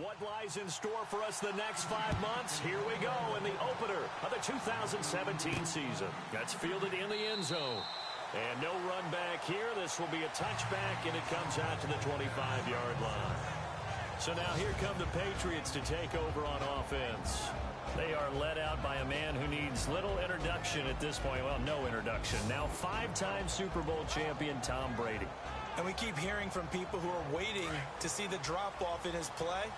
What lies in store for us the next 5 months? Here we go in the opener of the 2017 season. That's fielded in the end zone. And no run back here. This will be a touchback, and it comes out to the 25-yard line. So now here come the Patriots to take over on offense. They are led out by a man who needs little introduction at this point. Well, no introduction. Now 5-time Super Bowl champion Tom Brady. And we keep hearing from people who are waiting to see the drop-off in his play.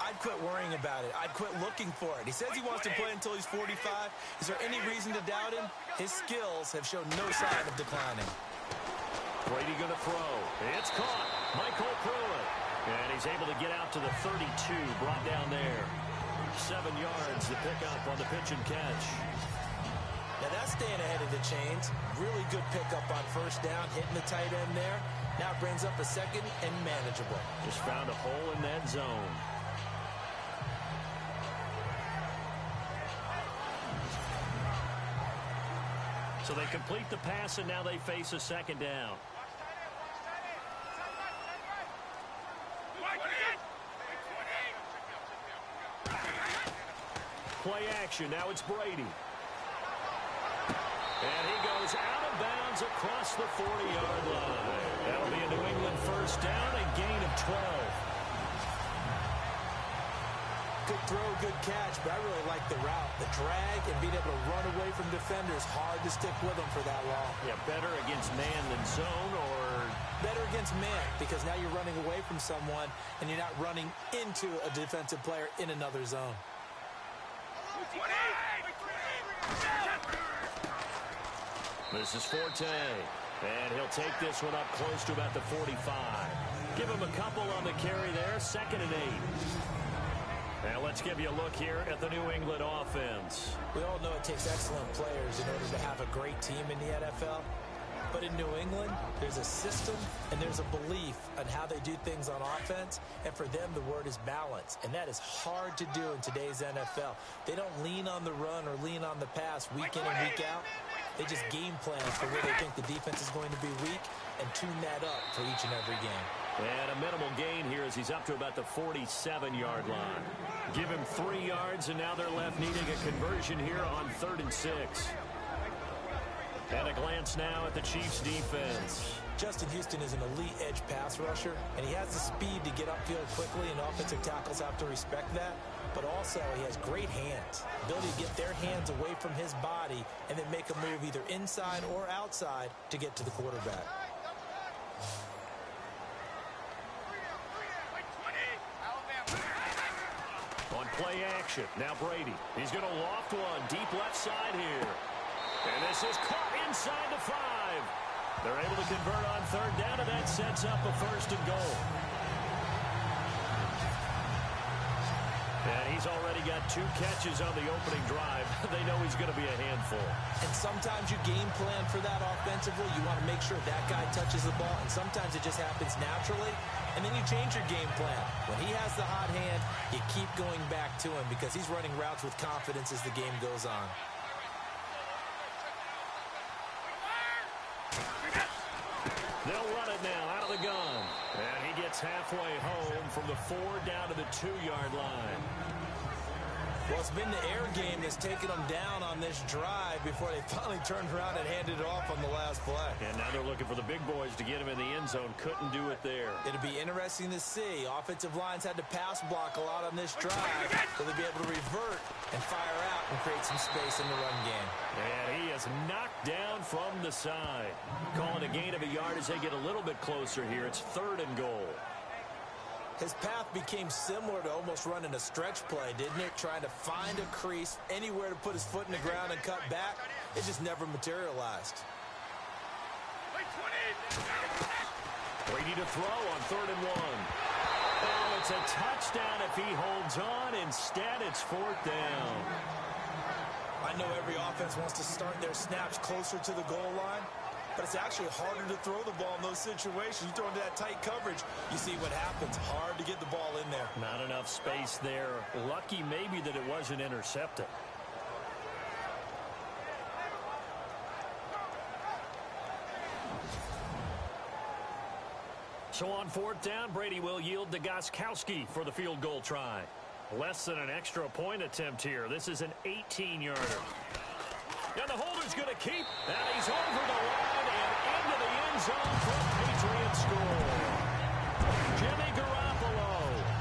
I'd quit worrying about it. I'd quit looking for it. He says he wants to play until he's 45. Is there any reason to doubt him? His skills have shown no sign of declining. Brady going to throw. It's caught. Michael Pruitt. And he's able to get out to the 32. Brought down there. 7 yards to pick up on the pitch and catch. Now that's staying ahead of the chains. Really good pickup on first down, hitting the tight end there. Now it brings up a second and manageable. Just found a hole in that zone. So they complete the pass, and now they face a second down. Play action. Now it's Brady. And he goes out of bounds across the 40-yard line. That'll be a New England first down, a gain of 12. Good throw, good catch, but I really like the route. The drag and being able to run away from defenders, hard to stick with them for that long. Yeah, better against man than zone, or better against man, because now you're running away from someone and you're not running into a defensive player in another zone. This is Forte, and he'll take this one up close to about the 45. Give him a couple on the carry there, 2nd and 8. Now let's give you a look here at the New England offense. We all know it takes excellent players in order to have a great team in the NFL. But in New England, there's a system and there's a belief on how they do things on offense. And for them, the word is balance. And that is hard to do in today's NFL. They don't lean on the run or lean on the pass week in and week out. They just game plan for where they think the defense is going to be weak and tune that up for each and every game. And a minimal gain here as he's up to about the 47-yard line. Give him 3 yards, and now they're left needing a conversion here on 3rd and 6. And a glance now at the Chiefs' defense. Justin Houston is an elite edge pass rusher, and he has the speed to get upfield quickly, and offensive tackles have to respect that. But also, he has great hands, ability to get their hands away from his body and then make a move either inside or outside to get to the quarterback. On play action, now Brady. He's going to loft one deep left side here. And this is caught inside the 5. They're able to convert on 3rd down, and that sets up a 1st and goal. And he's already got 2 catches on the opening drive. They know he's going to be a handful. And sometimes you game plan for that offensively. You want to make sure that guy touches the ball, and sometimes it just happens naturally. And then you change your game plan. When he has the hot hand, you keep going back to him because he's running routes with confidence as the game goes on. They'll run it now out of the gun. And he gets halfway home from the 4 down to the 2-yard line. Well, it's been the air game that's taken them down on this drive before they finally turned around and handed it off on the last play. And now they're looking for the big boys to get him in the end zone. Couldn't do it there. It'll be interesting to see. Offensive lines had to pass block a lot on this drive. Will they be able to revert and fire out and create some space in the run game? And he is knocked down from the side. Calling a gain of a yard as they get a little bit closer here. It's 3rd and goal. His path became similar to almost running a stretch play, didn't it? Trying to find a crease, anywhere to put his foot in the ground and cut back. It just never materialized. Brady to throw on 3rd and 1. Oh, it's a touchdown if he holds on. Instead, it's 4th down. I know every offense wants to start their snaps closer to the goal line, but it's actually harder to throw the ball in those situations. You throw into that tight coverage, you see what happens. Hard to get the ball in there. Not enough space there. Lucky maybe that it wasn't intercepted. So on fourth down, Brady will yield to Gostkowski for the field goal try. Less than an extra point attempt here. This is an 18-yarder. And the holder's going to keep. And he's over the line and into the end zone for a Patriots score. Jimmy Garoppolo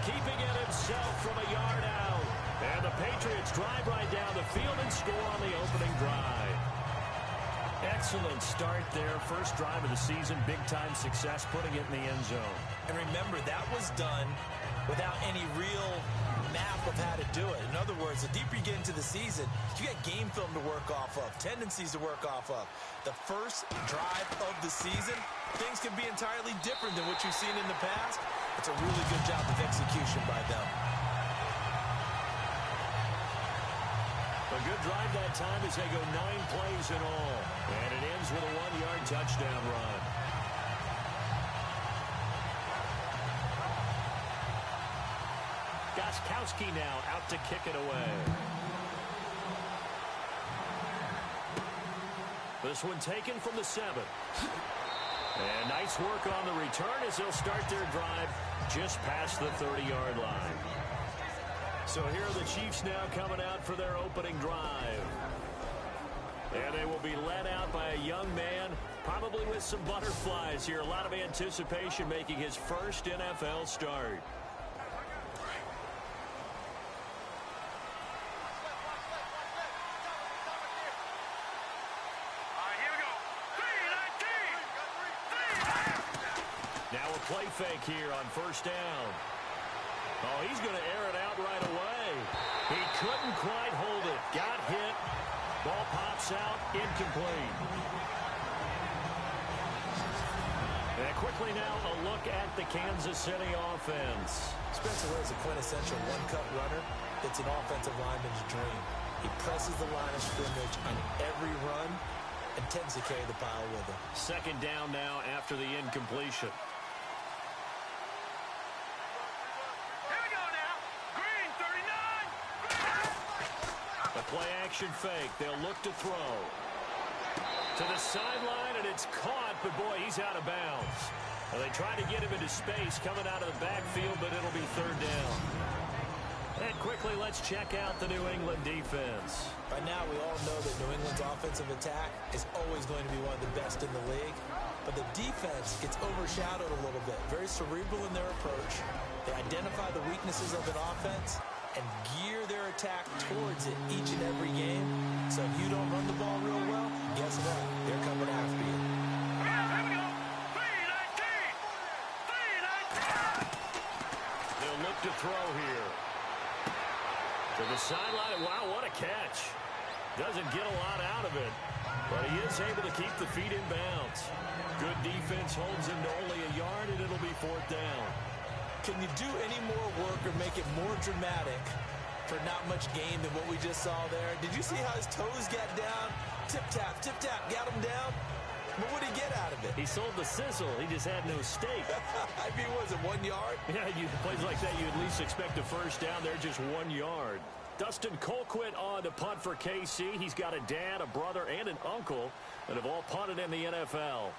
keeping it himself from a yard out. And the Patriots drive right down the field and score on the opening drive. Excellent start there. First drive of the season. Big-time success putting it in the end zone. And remember, that was done without any real map of how to do it. In other words, the deeper you get into the season, you got game film to work off of, tendencies to work off of. The first drive of the season, things can be entirely different than what you've seen in the past. It's a really good job of execution by them. A good drive that time as they go 9 plays in all. And it ends with a 1-yard touchdown run. Gostkowski now out to kick it away. This one taken from the 7. And nice work on the return as they'll start their drive just past the 30-yard line. So here are the Chiefs now coming out for their opening drive. And they will be led out by a young man, probably with some butterflies here. A lot of anticipation making his first NFL start. Now a play fake here on first down. Oh, he's going to air it out right away. He couldn't quite hold it. Got hit. Ball pops out. Incomplete. And quickly now a look at the Kansas City offense. Spencer Ware's a quintessential one-cut runner. It's an offensive lineman's dream. He presses the line of scrimmage on every run and tends to carry the pile with him. Second down now after the incompletion. Play action fake. They'll look to throw. To the sideline, and it's caught, but boy, he's out of bounds. Well, they try to get him into space coming out of the backfield, but it'll be third down. And quickly, let's check out the New England defense. By now, we all know that New England's offensive attack is always going to be one of the best in the league. But the defense gets overshadowed a little bit. Very cerebral in their approach. They identify the weaknesses of an offense and gear their attack towards it each and every game. So if you don't run the ball real well, guess what? They're coming after you. They'll look to throw here. To the sideline. Wow, what a catch. Doesn't get a lot out of it, but he is able to keep the feet in bounds. Good defense holds him to only a yard, and it'll be fourth down. Can you do any more work or make it more dramatic for not much gain than what we just saw there? Did you see how his toes got down? Tip-tap, got him down. But what did he get out of it? He sold the sizzle. He just had no steak. I mean, was it 1 yard? Yeah, plays like that, you at least expect a first down. They're just 1 yard. Dustin Colquitt on to punt for KC. He's got a dad, a brother, and an uncle that have all punted in the NFL.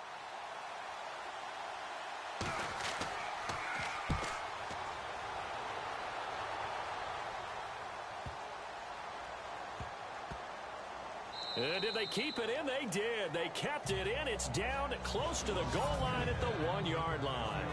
Did they keep it in? They did. They kept it in. It's down close to the goal line at the 1 yard line.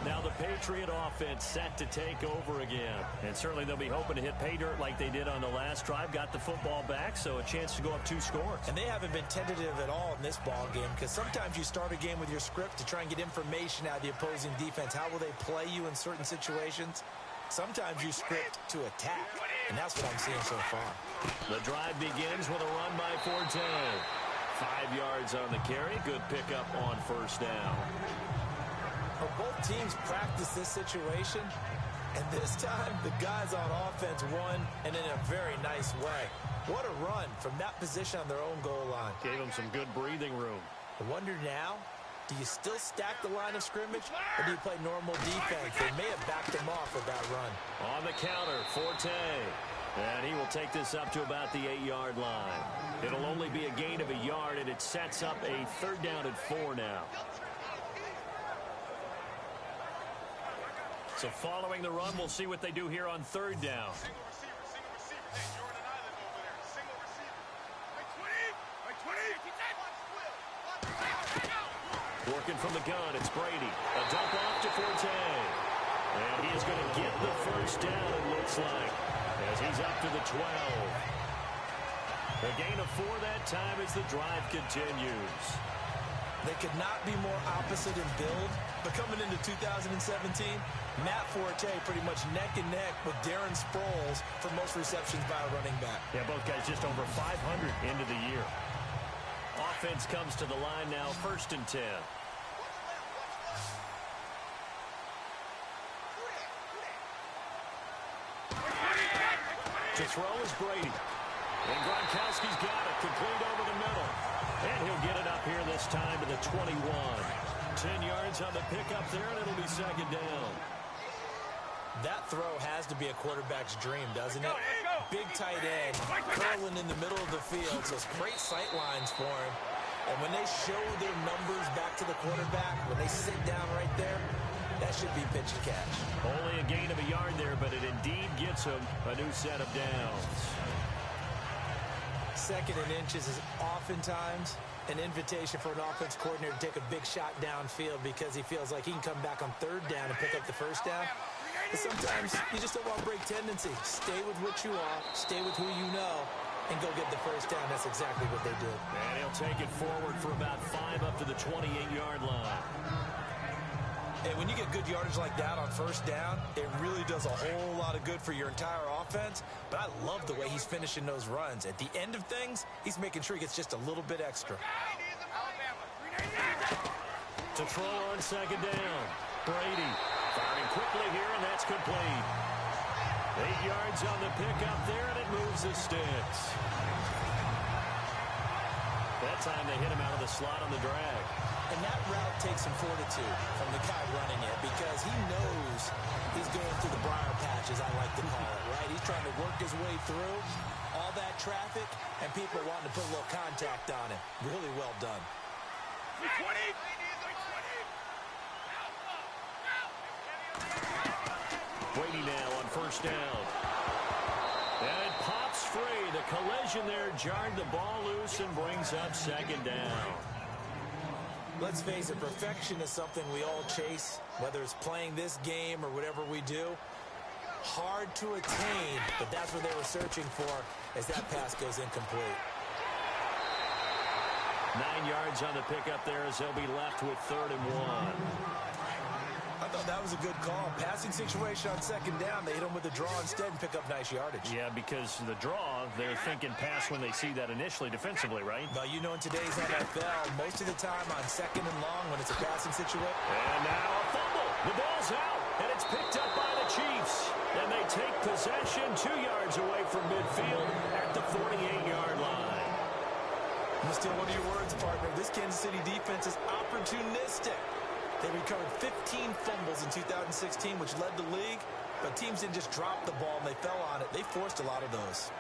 Now the Patriot offense set to take over again. And certainly they'll be hoping to hit pay dirt like they did on the last drive. Got the football back, so a chance to go up 2 scores. And they haven't been tentative at all in this ball game, because sometimes you start a game with your script to try and get information out of the opposing defense. How will they play you in certain situations? Sometimes you script to attack, and that's what I'm seeing so far. The drive begins with a run by Forte. 5 yards on the carry. Good pickup on first down. Well, both teams practice this situation, and this time the guys on offense won, and in a very nice way. What a run from that position on their own goal line. Gave them some good breathing room. I wonder now, do you still stack the line of scrimmage, or do you play normal defense? They may have backed them off with that run. On the counter, Forte. And he will take this up to about the 8-yard line. It'll only be a gain of a yard, and it sets up a 3rd down and 4 now. So following the run, we'll see what they do here on 3rd down. Working from the gun, it's Brady. A dump off to Forte. And he is going to get the 1st down, it looks like, as he's up to the 12. A gain of 4 that time as the drive continues. They could not be more opposite in build, but coming into 2017, Matt Forte pretty much neck and neck with Darren Sproles for most receptions by a running back. Yeah, both guys just over 500 into the year. Offense comes to the line now, 1st and 10. To throw is Brady. And Gronkowski's got it, complete over the middle. And he'll get it up here this time to the 21. 10 yards on the pickup there, and it'll be 2nd down. That throw has to be a quarterback's dream, doesn't it? Big tight end, curling in the middle of the field, so it's great sight lines for him. And when they show their numbers back to the quarterback, when they sit down right there, that should be pitch and catch. Only a gain of a yard there, but it indeed gets him a new set of downs. 2nd and inches is oftentimes an invitation for an offense coordinator to take a big shot downfield because he feels like he can come back on 3rd down and pick up the 1st down. But sometimes you just don't want to break tendency. Stay with what you are, stay with who you know, and go get the 1st down. That's exactly what they did. And he'll take it forward for about 5 up to the 28-yard line. And when you get good yardage like that on 1st down, it really does a whole lot of good for your entire offense. But I love the way he's finishing those runs. At the end of things, he's making sure he gets just a little bit extra. To throw on 2nd down, Brady firing quickly here, and that's complete. 8 yards on the pickup there, and it moves the sticks. That time they hit him out of the slot on the drag. And that route takes some fortitude from the guy running it because he knows he's going through the briar patch, as I like to call it, right? He's trying to work his way through all that traffic, and people are wanting to put a little contact on him. Really well done. Brady now on 1st down. And it pops free. The collision there jarred the ball loose and brings up 2nd down. Let's face it, perfection is something we all chase, whether it's playing this game or whatever we do. Hard to attain, but that's what they were searching for as that pass goes incomplete. 9 yards on the pickup there as they'll be left with 3rd and 1. I thought that was a good call. Passing situation on 2nd down. They hit him with the draw instead and pick up nice yardage. Yeah, because the draw, they're thinking pass when they see that initially defensively, right? Well, you know in today's NFL, most of the time on 2nd and long when it's a passing situation. And now a fumble. The ball's out, and it's picked up by the Chiefs. And they take possession 2 yards away from midfield at the 48-yard line. I'm still one of your words, partner. This Kansas City defense is opportunistic. They recovered 15 fumbles in 2016, which led the league, but teams didn't just drop the ball and they fell on it. They forced a lot of those.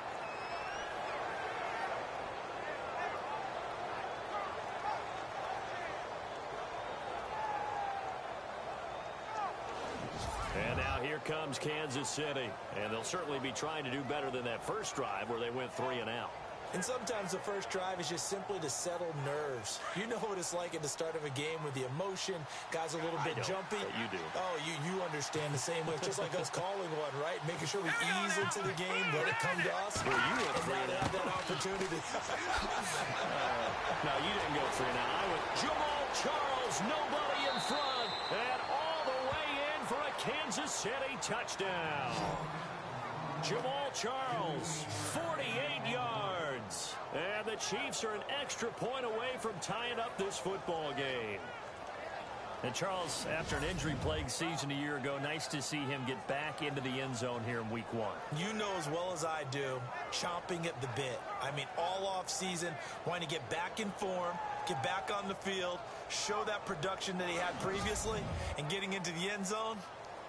And now here comes Kansas City, and they'll certainly be trying to do better than that first drive where they went 3 and out. And sometimes the first drive is just simply to settle nerves. You know what it's like at the start of a game with the emotion. Guys a little bit jumpy. You do. Oh, you understand the same way. It's just like us calling one, right? Making sure we ease into the game, let it come to us. Well, you went 3 and out. That opportunity. No, you didn't go 3 and out. I went Jamal Charles, nobody in front, and all the way in for a Kansas City touchdown. Jamal Charles, 48 yards. And the Chiefs are an extra point away from tying up this football game. And Charles, after an injury-plagued season a year ago, nice to see him get back into the end zone here in Week 1. You know as well as I do, chomping at the bit. I mean, all off season, wanting to get back in form, get back on the field, show that production that he had previously, and getting into the end zone,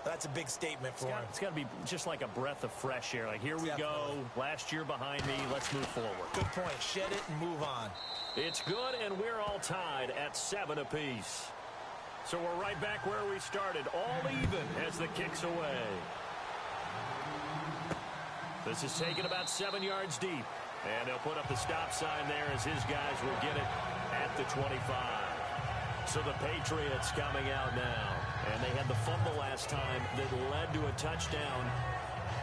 That's a big statement for him. It's got to be just like a breath of fresh air. Like, here we go. Last year behind me. Let's move forward. Good point. Shed it and move on. It's good, and we're all tied at 7 apiece. So we're right back where we started, all even as the kick's away. This is taken about 7 yards deep. And he'll put up the stop sign there as his guys will get it at the 25. So the Patriots coming out now. And they had the fumble last time that led to a touchdown.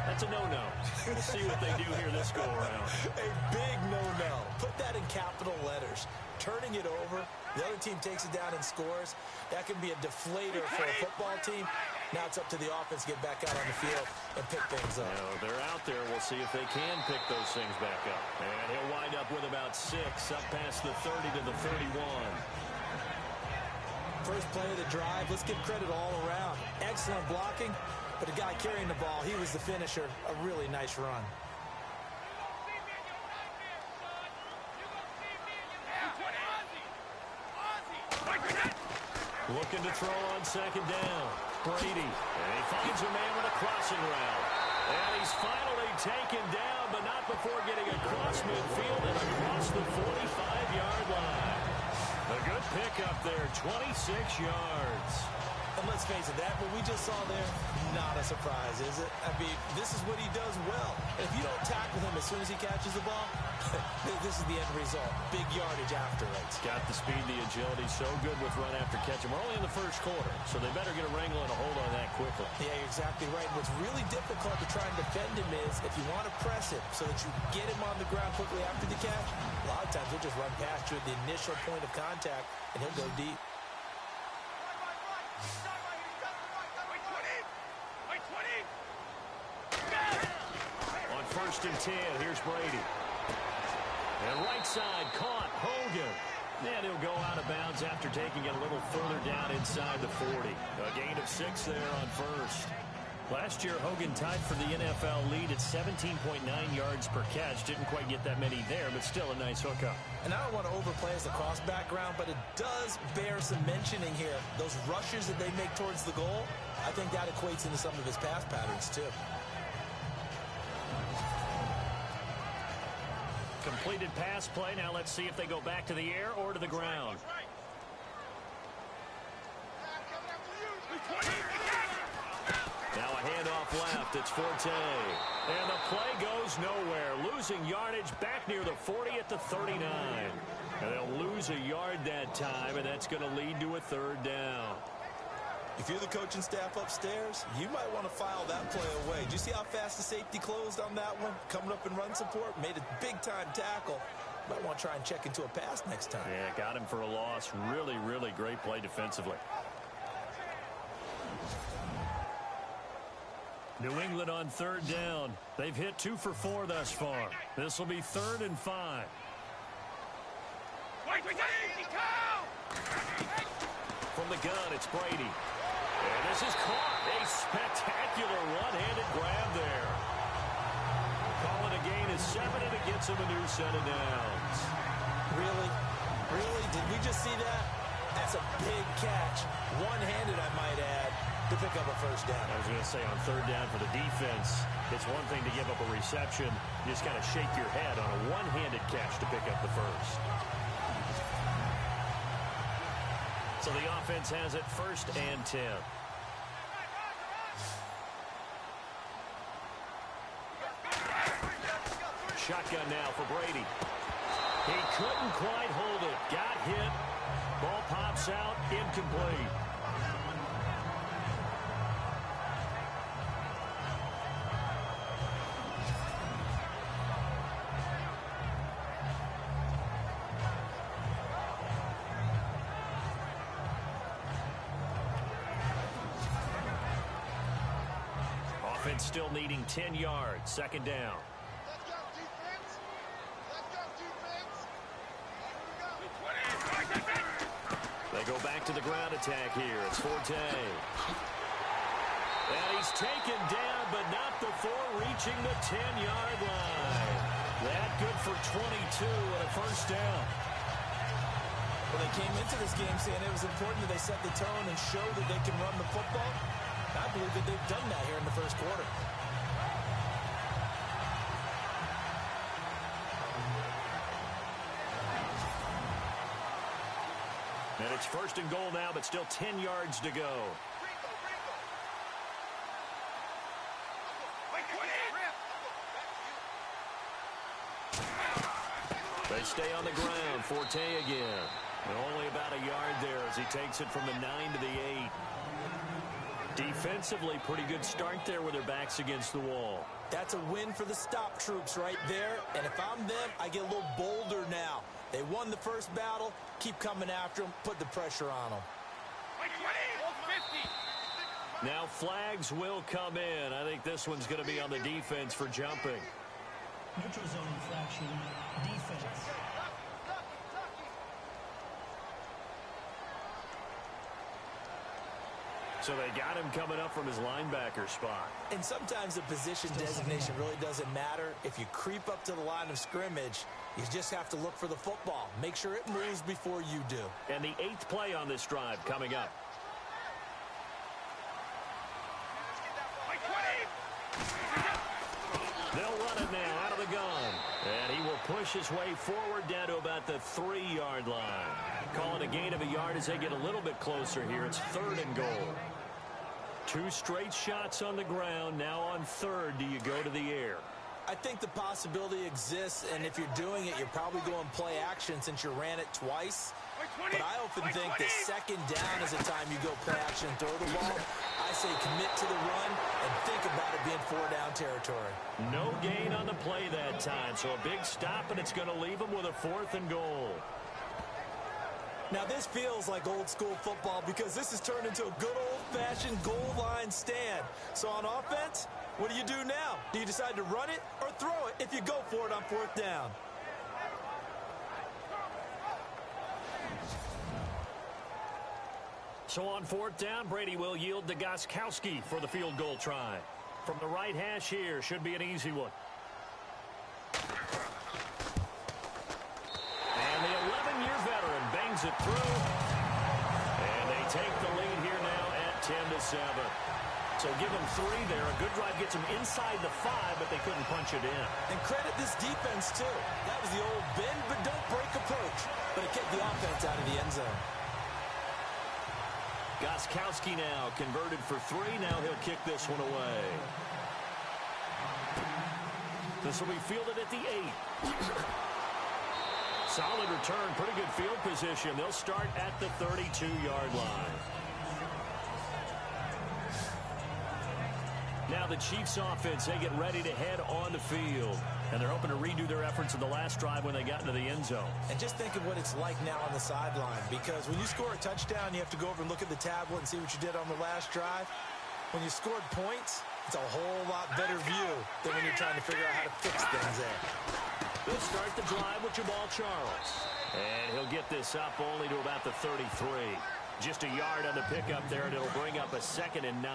That's a no-no. We'll see what they do here this go-around. A big no-no. Put that in capital letters. Turning it over, the other team takes it down and scores. That can be a deflator for a football team. Now it's up to the offense to get back out on the field and pick things up. They're out there. We'll see if they can pick those things back up. And he'll wind up with about 6 up past the 30 to the 31. First play of the drive, let's give credit all around. Excellent blocking, but the guy carrying the ball, he was the finisher. A really nice run. Looking to throw on second down. Brady. And he finds a man with a crossing route. And he's finally taken down, but not before getting across midfield and across the 45-yard line. A good pickup there, 26 yards. And let's face it, that what we just saw there, not a surprise, is it? I mean, this is what he does well. And if you don't tackle him as soon as he catches the ball, this is the end result. Big yardage after it. He's got the speed, the agility, so good with run after catch. And we're only in the first quarter, so they better get a wrangle and a hold on that quickly. Yeah, you're exactly right. What's really difficult to try and defend him is if you want to press it so that you get him on the ground quickly after the catch, a lot of times he'll just run past you at the initial point of contact, and he'll go deep. On 1st and 10, here's Brady. And right side caught Hogan. And he'll go out of bounds after taking it a little further down inside the 40. A gain of 6 there on 1st. Last year, Hogan tied for the NFL lead at 17.9 yards per catch. Didn't quite get that many there, but still a nice hookup. And I don't want to overplay as a cross background, but it does bear some mentioning here. Those rushes that they make towards the goal, I think that equates into some of his pass patterns too. Completed pass play. Now let's see if they go back to the air or to the ground. Now a handoff left. It's Forte. And the play goes nowhere. Losing yardage back near the 40 at the 39. And they'll lose a yard that time, and that's going to lead to a 3rd down. If you're the coaching staff upstairs, you might want to file that play away. Do you see how fast the safety closed on that one? Coming up in run support, made a big-time tackle. Might want to try and check into a pass next time. Yeah, got him for a loss. Really, really great play defensively. New England on 3rd down. They've hit 2 for 4 thus far. This will be 3rd and 5. From the gun, it's Brady. And this is caught. A spectacular one-handed grab there. Calling a gain of 7, and it gets him a new set of downs. Really? Really? Did we just see that? That's a big catch. One-handed, I might add, to pick up a 1st down. I was going to say on 3rd down for the defense, it's one thing to give up a reception. You just kind of shake your head on a one-handed catch to pick up the 1st. So the offense has it 1st and 10. Shotgun now for Brady. He couldn't quite hold it. Got hit. Ball pops out. Incomplete. Offense still needing 10 yards. 2nd down. They go back to the ground attack here. It's Forte. And he's taken down, but not before reaching the 10-yard line. That good for 22 and a 1st down. When they came into this game saying it was important that they set the tone and show that they can run the football, I believe that they've done that here in the first quarter. And it's first and goal now, but still 10 yards to go. They stay on the ground. Forte again. And only about a yard there as he takes it from the 9 to the 8. Defensively, pretty good start there with their backs against the wall. That's a win for the stop troops right there. And if I'm them, I get a little bolder now. They won the first battle. Keep coming after them. Put the pressure on them. Now flags will come in. I think this one's going to be on the defense for jumping. Neutral zone infraction, defense. So they got him coming up from his linebacker spot. And sometimes the position designation really doesn't matter. If you creep up to the line of scrimmage, you just have to look for the football. Make sure it moves before you do. And the 8th play on this drive coming up. They'll run it now out of the gun. And he will push his way forward down to about the 3-yard line. Calling a gain of a yard as they get a little bit closer here. It's 3rd and goal. 2 straight shots on the ground. Now on 3rd, do you go to the air? I think the possibility exists, and if you're doing it, you're probably going play action since you ran it twice. But I often think that 2nd down is the time you go play action and throw the ball. I say commit to the run and think about it being 4-down territory. No gain on the play that time, so a big stop, and it's going to leave them with a 4th and goal. Now, this feels like old-school football because this has turned into a good old-fashioned goal line stand. So on offense, what do you do now? Do you decide to run it or throw it if you go for it on 4th down? So on 4th down, Brady will yield to Gostkowski for the field goal try. From the right hash here, should be an easy one. And the 11-year veteran bangs it through. And they take the lead here now at 10-7. So give them 3 there. A good drive gets them inside the 5, but they couldn't punch it in. And credit this defense, too. That was the old bend but don't break approach. But it kept the offense out of the end zone. Gostkowski now converted for 3. Now he'll kick this one away. This will be fielded at the 8. Solid return, pretty good field position. They'll start at the 32-yard line. Now the Chiefs offense, they get ready to head on the field. And they're hoping to redo their efforts in the last drive when they got into the end zone. And just think of what it's like now on the sideline. Because when you score a touchdown, you have to go over and look at the tablet and see what you did on the last drive. When you scored points, it's a whole lot better view than when you're trying to figure out how to fix things there. They'll start the drive with Jamal Charles. And he'll get this up only to about the 33. Just a yard on the pickup there, and it'll bring up a 2nd and 9.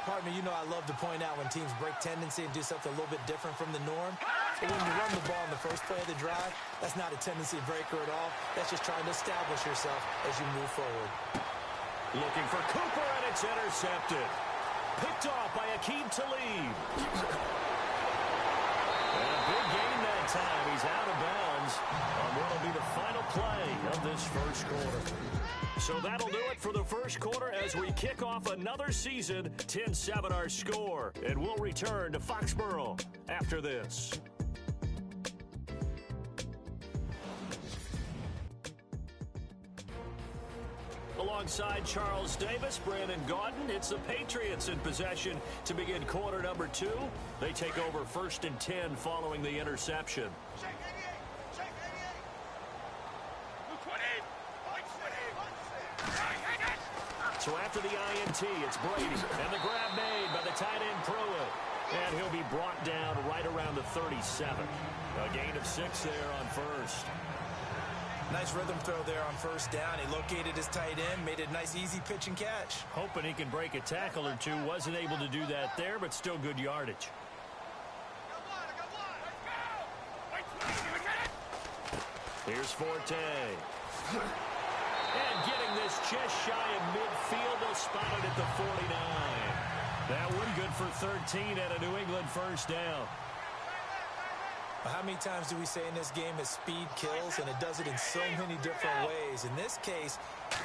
Pardon me, you know I love to point out when teams break tendency and do something a little bit different from the norm. But when you run the ball in the first play of the drive, that's not a tendency breaker at all. That's just trying to establish yourself as you move forward. Looking for Cooper, and it's intercepted. Picked off by Aqib Talib. And a big gain that time. He's out of bounds on what will be the final play of this first quarter. So that'll do it for the first quarter as we kick off another season. 10-7 our score. And we'll return to Foxborough after this. Alongside Charles Davis, Brandon Gaudin, it's the Patriots in possession to begin quarter number 2. They take over 1st and 10 following the interception. So after the INT, it's Brady, and the grab made by the tight end Pruitt. And he'll be brought down right around the 37. A gain of 6 there on 1st. Nice rhythm throw there on 1st down. He located his tight end, made a nice easy pitch and catch. Hoping he can break a tackle or 2. Wasn't able to do that there, but still good yardage. Here's Forte. And getting this just shy of midfield. They'll spot it at the 49. That one good for 13 at a New England first down. How many times do we say in this game that speed kills, and it does it in so many different ways? In this case,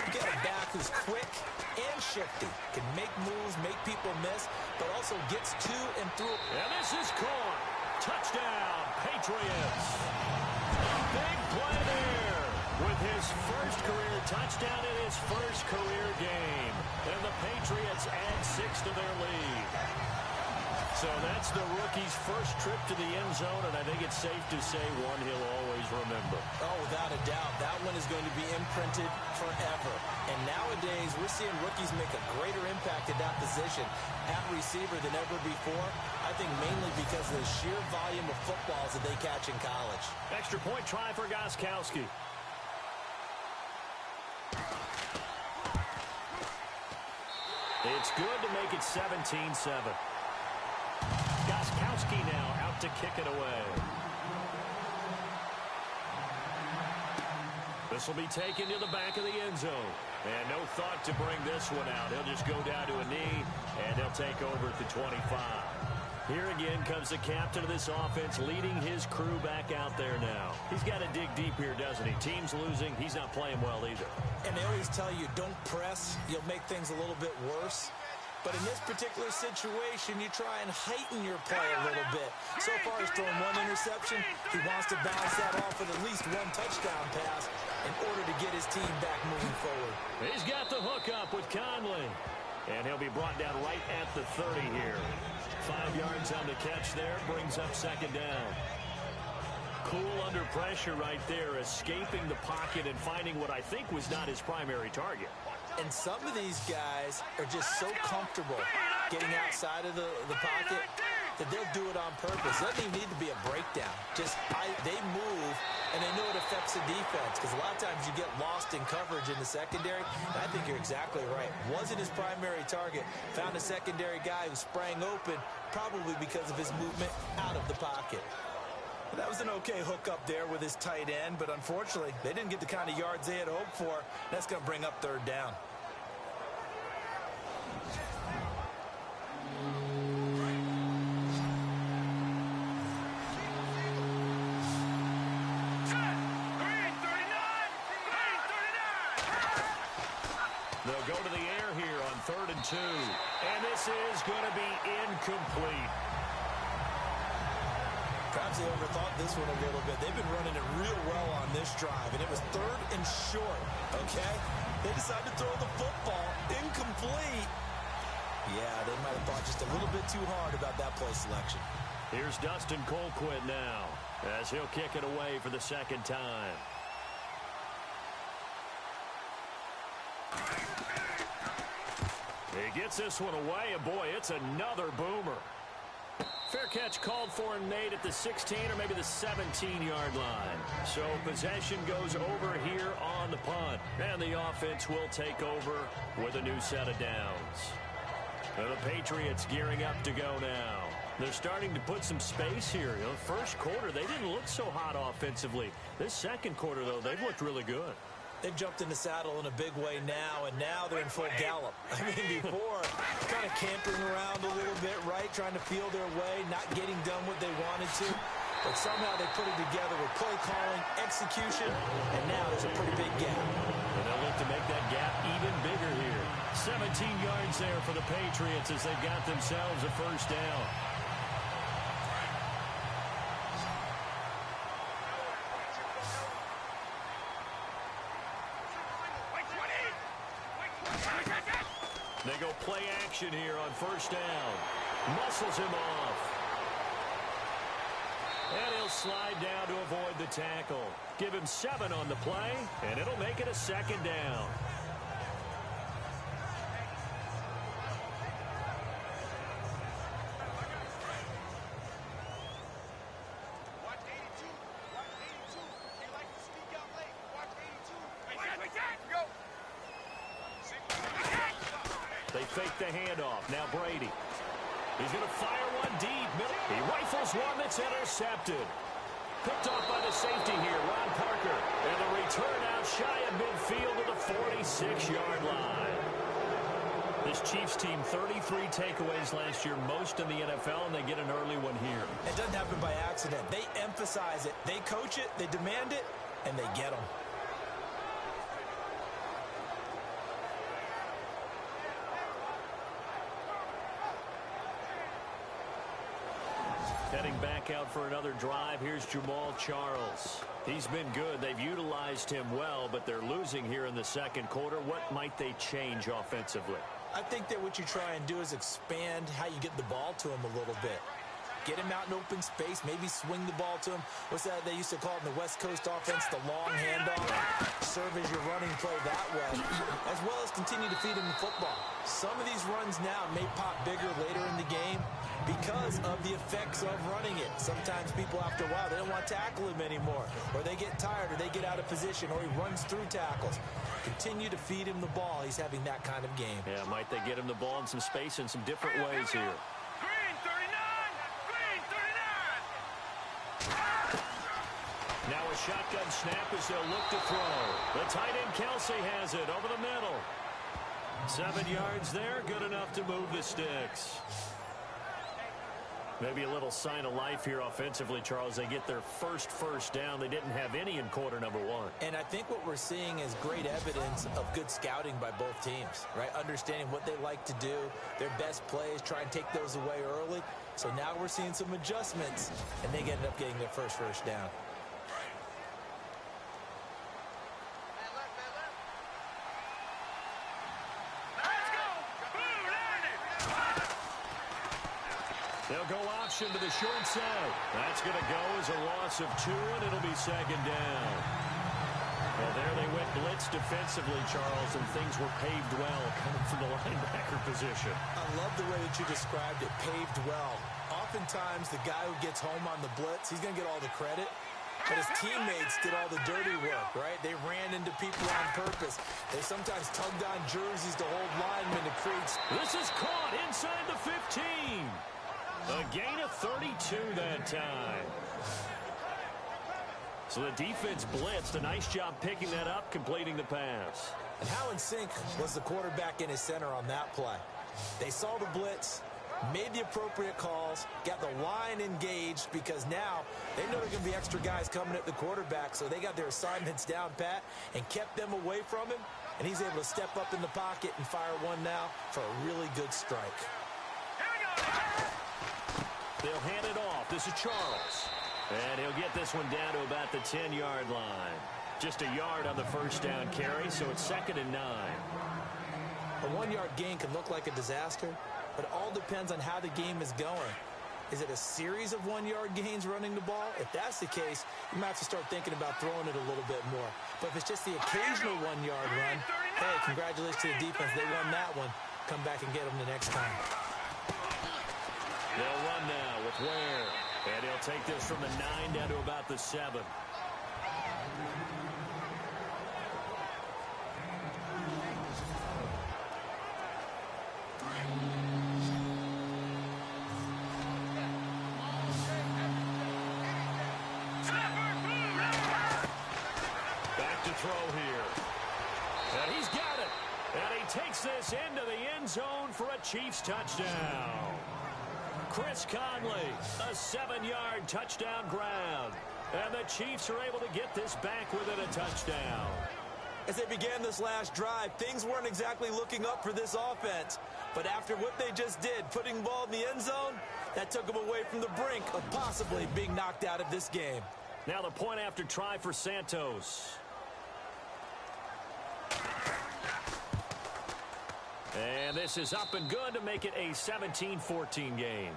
you got a back who's quick and shifty, can make moves, make people miss, but also gets to and through. And this is caught. Touchdown, Patriots. A big play there with his first career touchdown in his first career game. And the Patriots add 6 to their lead. So that's the rookie's first trip to the end zone, and I think it's safe to say one he'll always remember. Oh, without a doubt. That one is going to be imprinted forever. And nowadays, we're seeing rookies make a greater impact at that position at receiver than ever before. I think mainly because of the sheer volume of footballs that they catch in college. Extra point try for Gostkowski. It's good to make it 17-7. Gostkowski now out to kick it away. This will be taken to the back of the end zone. And no thought to bring this one out. He'll just go down to a knee, and they'll take over at the 25. Here again comes the captain of this offense, leading his crew back out there now. He's got to dig deep here, doesn't he? Team's losing. He's not playing well either. And they always tell you, don't press. You'll make things a little bit worse. But in this particular situation, you try and heighten your play a little bit. So far, he's thrown one interception. He wants to bounce that off with at least one touchdown pass in order to get his team back moving forward. He's got the hook up with Conley. And he'll be brought down right at the 30 here. 5 yards on the catch there, brings up second down. Cool under pressure right there, escaping the pocket and finding what I think was not his primary target. And some of these guys are just so comfortable getting outside of the pocket that they'll do it on purpose. It doesn't even need to be a breakdown. They move, and they know it affects the defense, because a lot of times you get lost in coverage in the secondary. And I think you're exactly right. Wasn't his primary target. Found a secondary guy who sprang open, probably because of his movement out of the pocket. That was an okay hook up there with his tight end, but unfortunately, they didn't get the kind of yards they had hoped for. That's going to bring up third down. They'll go to the air here on 3rd and 2. And this is going to be incomplete. Perhaps they overthought this one a little bit. They've been running it real well on this drive, and it was 3rd and short, okay? They decided to throw the football incomplete. Yeah, they might have thought just a little bit too hard about that play selection. Here's Dustin Colquitt now, as he'll kick it away for the second time. He gets this one away, and boy, it's another boomer. Fair catch called for and made at the 16 or maybe the 17-yard line. So possession goes over here on the punt. And the offense will take over with a new set of downs. And the Patriots gearing up to go now. They're starting to put some space here. You know, first quarter, they didn't look so hot offensively. This second quarter, though, they've looked really good. They've jumped in the saddle in a big way now, and now they're in full gallop. I mean, before, kind of campering around a little bit, right? Trying to feel their way, not getting done what they wanted to. But somehow they put it together with play calling, execution, and now there's a pretty big gap. And they'll look to make that gap even bigger here. 17 yards there for the Patriots as they've got themselves a first down. They go play action here on first down. Muscles him off. And he'll slide down to avoid the tackle. Give him 7 on the play, and it'll make it a second down. They fake the handoff. Now Brady. He's going to fire one deep. He rifles one that's intercepted. Picked off by the safety here, Ron Parker. And the return out about shy of midfield to the 46-yard line. This Chiefs team, 33 takeaways last year, most in the NFL, and they get an early one here. It doesn't happen by accident. They emphasize it. They coach it, they demand it, and they get them. Heading back out for another drive, here's Jamal Charles. He's been good. They've utilized him well, but they're losing here in the second quarter. What might they change offensively? I think that what you try and do is expand how you get the ball to him a little bit. Get him out in open space, maybe swing the ball to him. What's that they used to call it in the West Coast offense, the long handoff? Serve as your running play that way, as well as continue to feed him the football. Some of these runs now may pop bigger later in the game because of the effects of running it. Sometimes people, after a while, they don't want to tackle him anymore, or they get tired, or they get out of position, or he runs through tackles. Continue to feed him the ball. He's having that kind of game. Yeah, might they get him the ball in some space in some different ways here. Now a shotgun snap as they'll look to throw. The tight end Kelsey has it over the middle. 7 yards there, good enough to move the sticks. Maybe a little sign of life here offensively, Charles. They get their first down. They didn't have any in quarter number one. And I think what we're seeing is great evidence of good scouting by both teams, right? Understanding what they like to do, their best plays, try and take those away early. So now we're seeing some adjustments, and they ended up getting their first down. They'll go option to the short side. That's going to go as a loss of 2, and it'll be second down. Well, there they went blitz defensively, Charles, and things were paved well coming from the linebacker position. I love the way that you described it, paved well. Oftentimes, the guy who gets home on the blitz, he's going to get all the credit. But his teammates did all the dirty work, right? They ran into people on purpose. They sometimes tugged on jerseys to hold linemen to create. This is caught inside the 15. A gain of 32 that time. So the defense blitzed. A nice job picking that up, completing the pass. And how in sync was the quarterback in his center on that play? They saw the blitz, made the appropriate calls, got the line engaged because now they know there are going to be extra guys coming at the quarterback, so they got their assignments down pat and kept them away from him, and he's able to step up in the pocket and fire one now for a really good strike. They'll hand it off. This is Charles. And he'll get this one down to about the 10-yard line. Just a yard on the first down carry, so it's 2nd and 9. A 1-yard gain can look like a disaster, but it all depends on how the game is going. Is it a series of 1-yard gains running the ball? If that's the case, you might have to start thinking about throwing it a little bit more. But if it's just the occasional 1-yard run, hey, congratulations to the defense. They won that one. Come back and get them the next time. They'll run now with Ware. And he'll take this from the 9 down to about the 7. Back to throw here. And he's got it. And he takes this into the end zone for a Chiefs touchdown. Chris Conley, a 7-yard touchdown grab. And the Chiefs are able to get this back within a touchdown. As they began this last drive, things weren't exactly looking up for this offense. But after what they just did, putting the ball in the end zone, that took them away from the brink of possibly being knocked out of this game. Now the point after try for Santos. And this is up and good to make it a 17-14 game.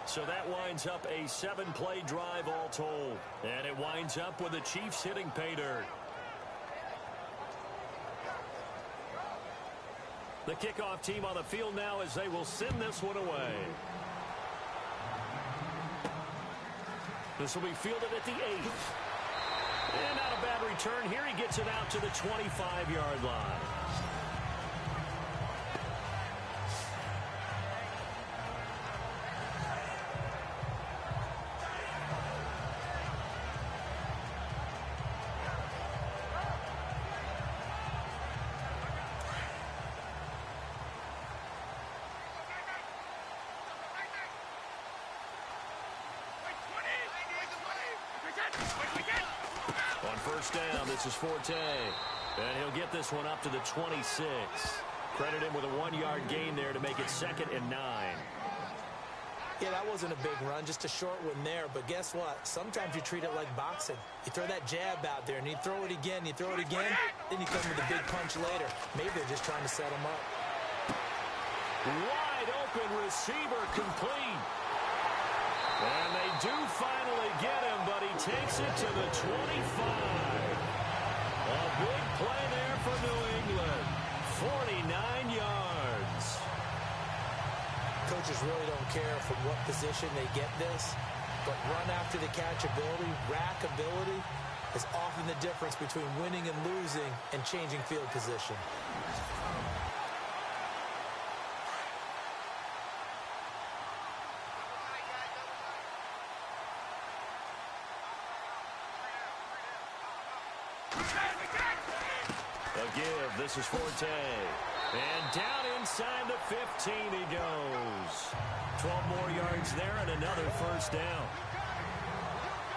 So that winds up a 7-play drive all told. And it winds up with the Chiefs hitting pay dirt. The kickoff team on the field now as they will send this one away. This will be fielded at the 8. And not a bad return here. He gets it out to the 25-yard line. first down. This is Forte. And he'll get this one up to the 26. Credit him with a 1-yard gain there to make it 2nd and 9. Yeah, that wasn't a big run, just a short one there. But guess what? Sometimes you treat it like boxing. You throw that jab out there, and you throw it again, then you come with a big punch later. Maybe they're just trying to set him up. Wide open receiver complete. And they do finally get him, but he takes it to the 25. A big play there for New England. 49 yards. Coaches really don't care from what position they get this, but run after the catch ability, rack ability, is often the difference between winning and losing and changing field position. A give. This is Forte. And down inside the 15 he goes. 12 more yards there and another first down.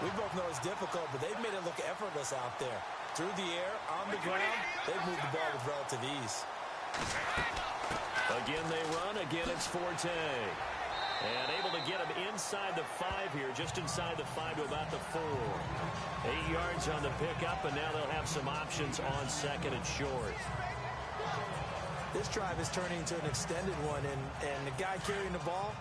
We both know it's difficult, but they've made it look effortless out there. Through the air, on the ground, they've moved the ball with relative ease. Again they run. Again it's Forte. And able to get him inside the 5 here, just inside the 5 to about the 4. 8 yards on the pickup, and now they'll have some options on 2nd and short. This drive is turning into an extended one, and the guy carrying the ball,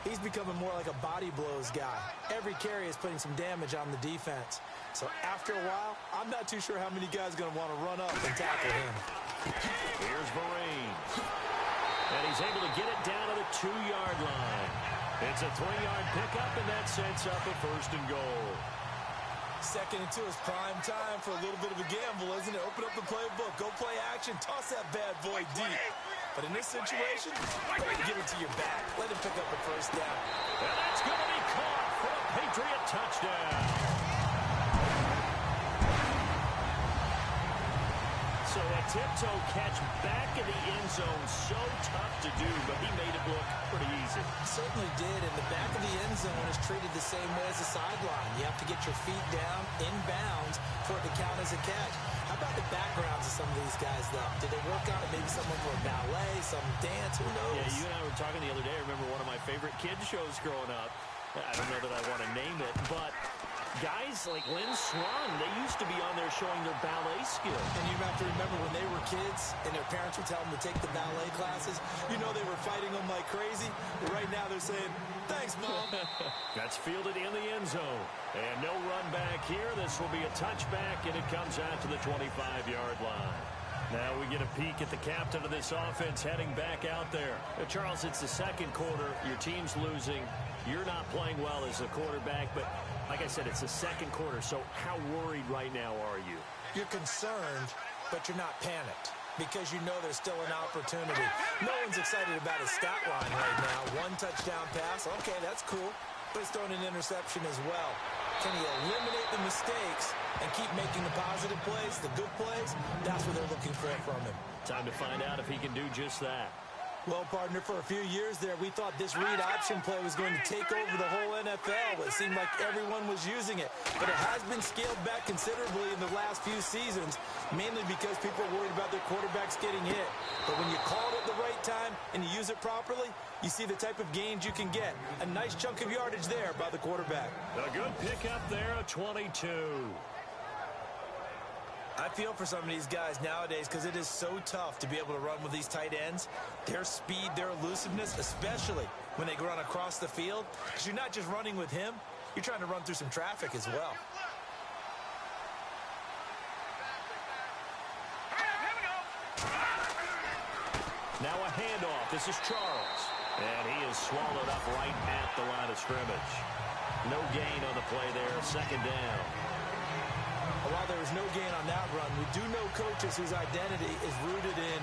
he's becoming more like a body blows guy. Every carry is putting some damage on the defense. So after a while, I'm not too sure how many guys are going to want to run up and tackle him. Here's Marines. And he's able to get it down to the 2-yard line. It's a 3-yard pickup, and that sets up a 1st and goal. 2nd and 2 is prime time for a little bit of a gamble, isn't it? Open up the playbook, go play action, toss that bad boy deep. But in this situation, give it to your back. Let him pick up a 1st down. And that's going to be caught for a Patriot touchdown. So a tiptoe catch back in the end zone, so tough to do, but he made it look pretty easy. Certainly did, and the back of the end zone is treated the same way as the sideline. You have to get your feet down, in bounds, for it to count as a catch. How about the backgrounds of some of these guys, though? Did they work on it? Maybe some of them were ballet, some dance, who knows? Yeah, you and I were talking the other day. I remember one of my favorite kids shows growing up. I don't know that I want to name it, but guys like Lynn Swan, they used to be on there showing their ballet skills. And you have to remember when they were kids and their parents would tell them to take the ballet classes, you know they were fighting them like crazy. But right now they're saying, thanks, Mom. That's fielded in the end zone. And no run back here. This will be a touchback, and it comes out to the 25-yard line. Now we get a peek at the captain of this offense heading back out there. Charles, it's the 2nd quarter. Your team's losing. You're not playing well as a quarterback, but like I said, it's the 2nd quarter, so how worried right now are you? You're concerned, but you're not panicked because you know there's still an opportunity. No one's excited about his stat line right now. 1 touchdown pass, okay, that's cool, but he's throwing an interception as well. Can he eliminate the mistakes and keep making the positive plays, the good plays? That's what they're looking for from him. Time to find out if he can do just that. Well, partner, for a few years there, we thought this read option play was going to take over the whole NFL. It seemed like everyone was using it. But it has been scaled back considerably in the last few seasons, mainly because people are worried about their quarterbacks getting hit. But when you call it at the right time and you use it properly, you see the type of gains you can get. A nice chunk of yardage there by the quarterback. A good pickup there, a 22. I feel for some of these guys nowadays because it is so tough to be able to run with these tight ends. Their speed, their elusiveness, especially when they run across the field. Because you're not just running with him, you're trying to run through some traffic as well. Now a handoff. This is Charles. And he is swallowed up right at the line of scrimmage. No gain on the play there. 2nd down. While there was no gain on that run, we do know coaches whose identity is rooted in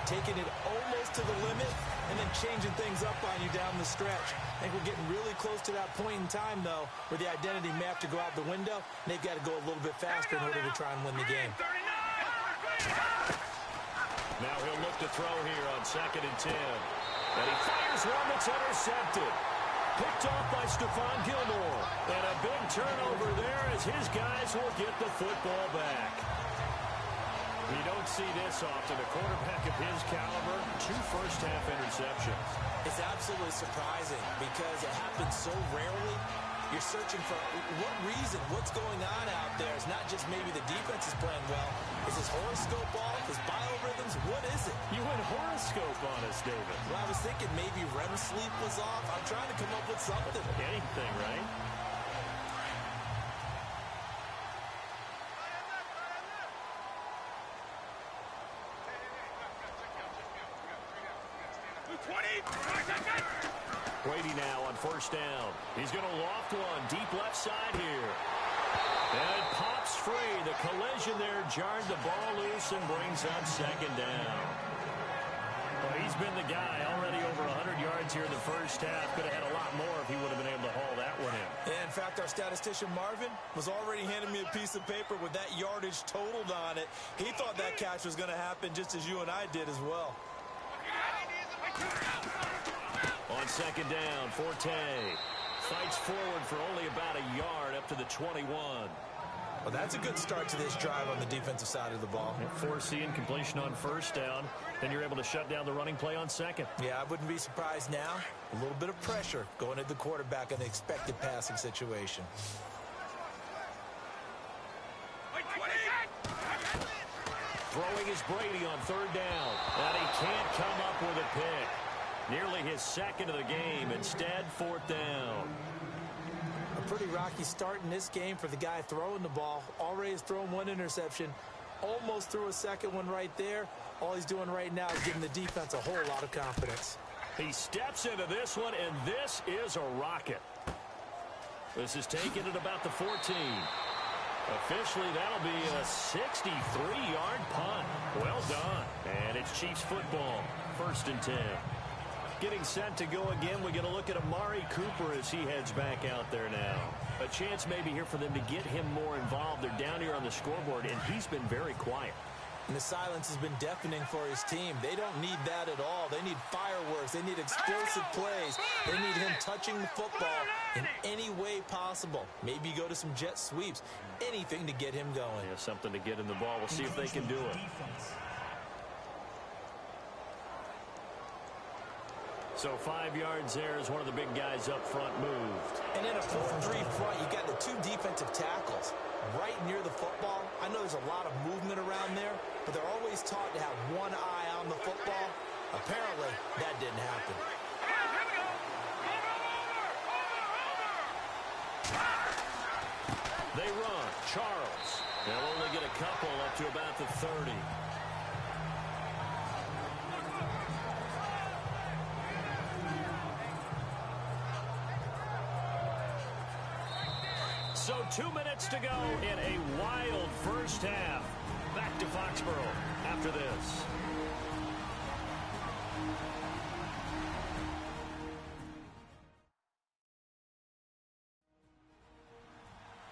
taking it almost to the limit and then changing things up on you down the stretch. I think we're getting really close to that point in time, though, where the identity may have to go out the window, and they've got to go a little bit faster in order to try and win the game. Now he'll look to throw here on 2nd and 10. And he fires one that's intercepted. Picked off by Stephon Gilmore. And a big turnover there as his guys will get the football back. You don't see this often. A quarterback of his caliber, 2 first-half interceptions. It's absolutely surprising because it happens so rarely. You're searching for what reason, what's going on out there. It's not just maybe the defense is playing well. Is his horoscope off? His biorhythms? What is it? You went horoscope on us, David. Well, I was thinking maybe REM sleep was off. I'm trying to come up with something. Anything, right? Brady now on first down. He's going to loft one deep left side here. And it pops free. The collision there jarred the ball loose and brings up second down. Well, he's been the guy already over 100 yards here in the first half. Could have had a lot more if he would have been able to haul that one in. Yeah, in fact, our statistician Marvin was already handing me a piece of paper with that yardage totaled on it. He thought that catch was going to happen just as you and I did as well. On second down, Forte fights forward for only about a yard up to the 21. Well, that's a good start to this drive on the defensive side of the ball. Foreseeing completion on first down, then you're able to shut down the running play on second. Yeah, I wouldn't be surprised now. A little bit of pressure going at the quarterback in the expected passing situation. Throwing is Brady on third down, and he can't come up with a pick. Nearly his second of the game. Instead, fourth down. A pretty rocky start in this game for the guy throwing the ball. Already has thrown 1 interception. Almost threw a second one right there. All he's doing right now is giving the defense a whole lot of confidence. He steps into this one, and this is a rocket. This is taken at about the 14. Officially, that'll be a 63-yard punt. Well done. And it's Chiefs football. 1st and 10. Getting set to go again. We get a look at Amari Cooper as he heads back out there now. A chance maybe here for them to get him more involved. They're down here on the scoreboard, and he's been very quiet. And the silence has been deafening for his team. They don't need that at all. They need fireworks. They need explosive plays. They need him touching the football in any way possible. Maybe go to some jet sweeps. Anything to get him going. Yeah, something to get in the ball. We'll see if they can do it. So 5 yards there as one of the big guys up front moved. And in a 4-3 front, you got the 2 defensive tackles right near the football. I know there's a lot of movement around there, but they're always taught to have one eye on the football. Apparently, that didn't happen. They run. Charles. They'll only get a couple up to about the 30. So 2 minutes to go in a wild first half. Back to Foxborough after this.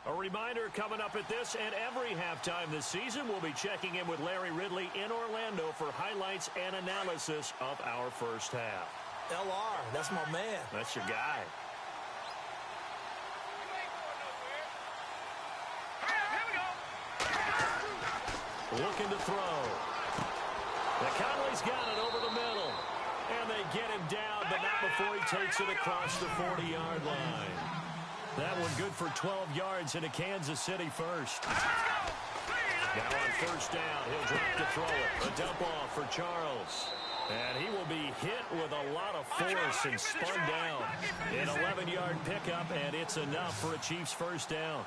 A reminder coming up at this and every halftime this season, we'll be checking in with Larry Ridley in Orlando for highlights and analysis of our first half. LR, that's my man. That's your guy. Looking to throw. McConnelly's got it over the middle. And they get him down, but not before he takes it across the 40-yard line. That one good for 12 yards into Kansas City first. Now on first down, he'll drop to throw it. A dump off for Charles. And he will be hit with a lot of force and spun down. An 11-yard pickup, and it's enough for a Chiefs first down.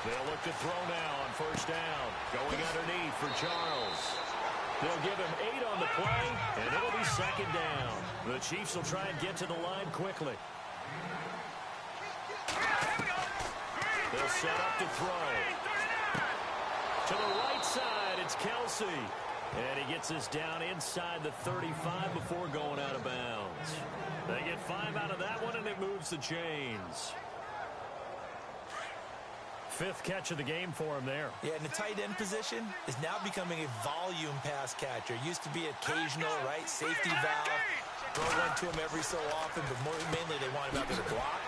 They'll look to throw now on first down. Going underneath for Charles. They'll give him 8 on the play, and it'll be second down. The Chiefs will try and get to the line quickly. They'll set up to throw. To the right side, it's Kelsey. And he gets us down inside the 35 before going out of bounds. They get 5 out of that one, and it moves the chains. 5th catch of the game for him there. Yeah, and the tight end position is now becoming a volume pass catcher. Used to be occasional, right? Safety valve. throw one to him every so often, but mainly they want him out there to block.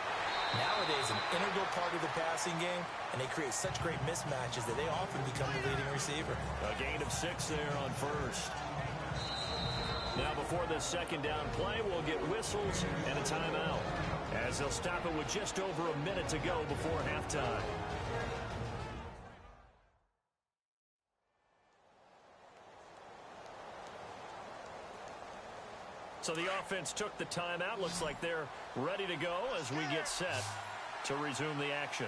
Nowadays, an integral part of the passing game, and they create such great mismatches that they often become the leading receiver. A gain of 6 there on first. Now before this second down play, we'll get whistles and a timeout, as they'll stop it with just over a minute to go before halftime. So the offense took the timeout. Looks like they're ready to go as we get set to resume the action.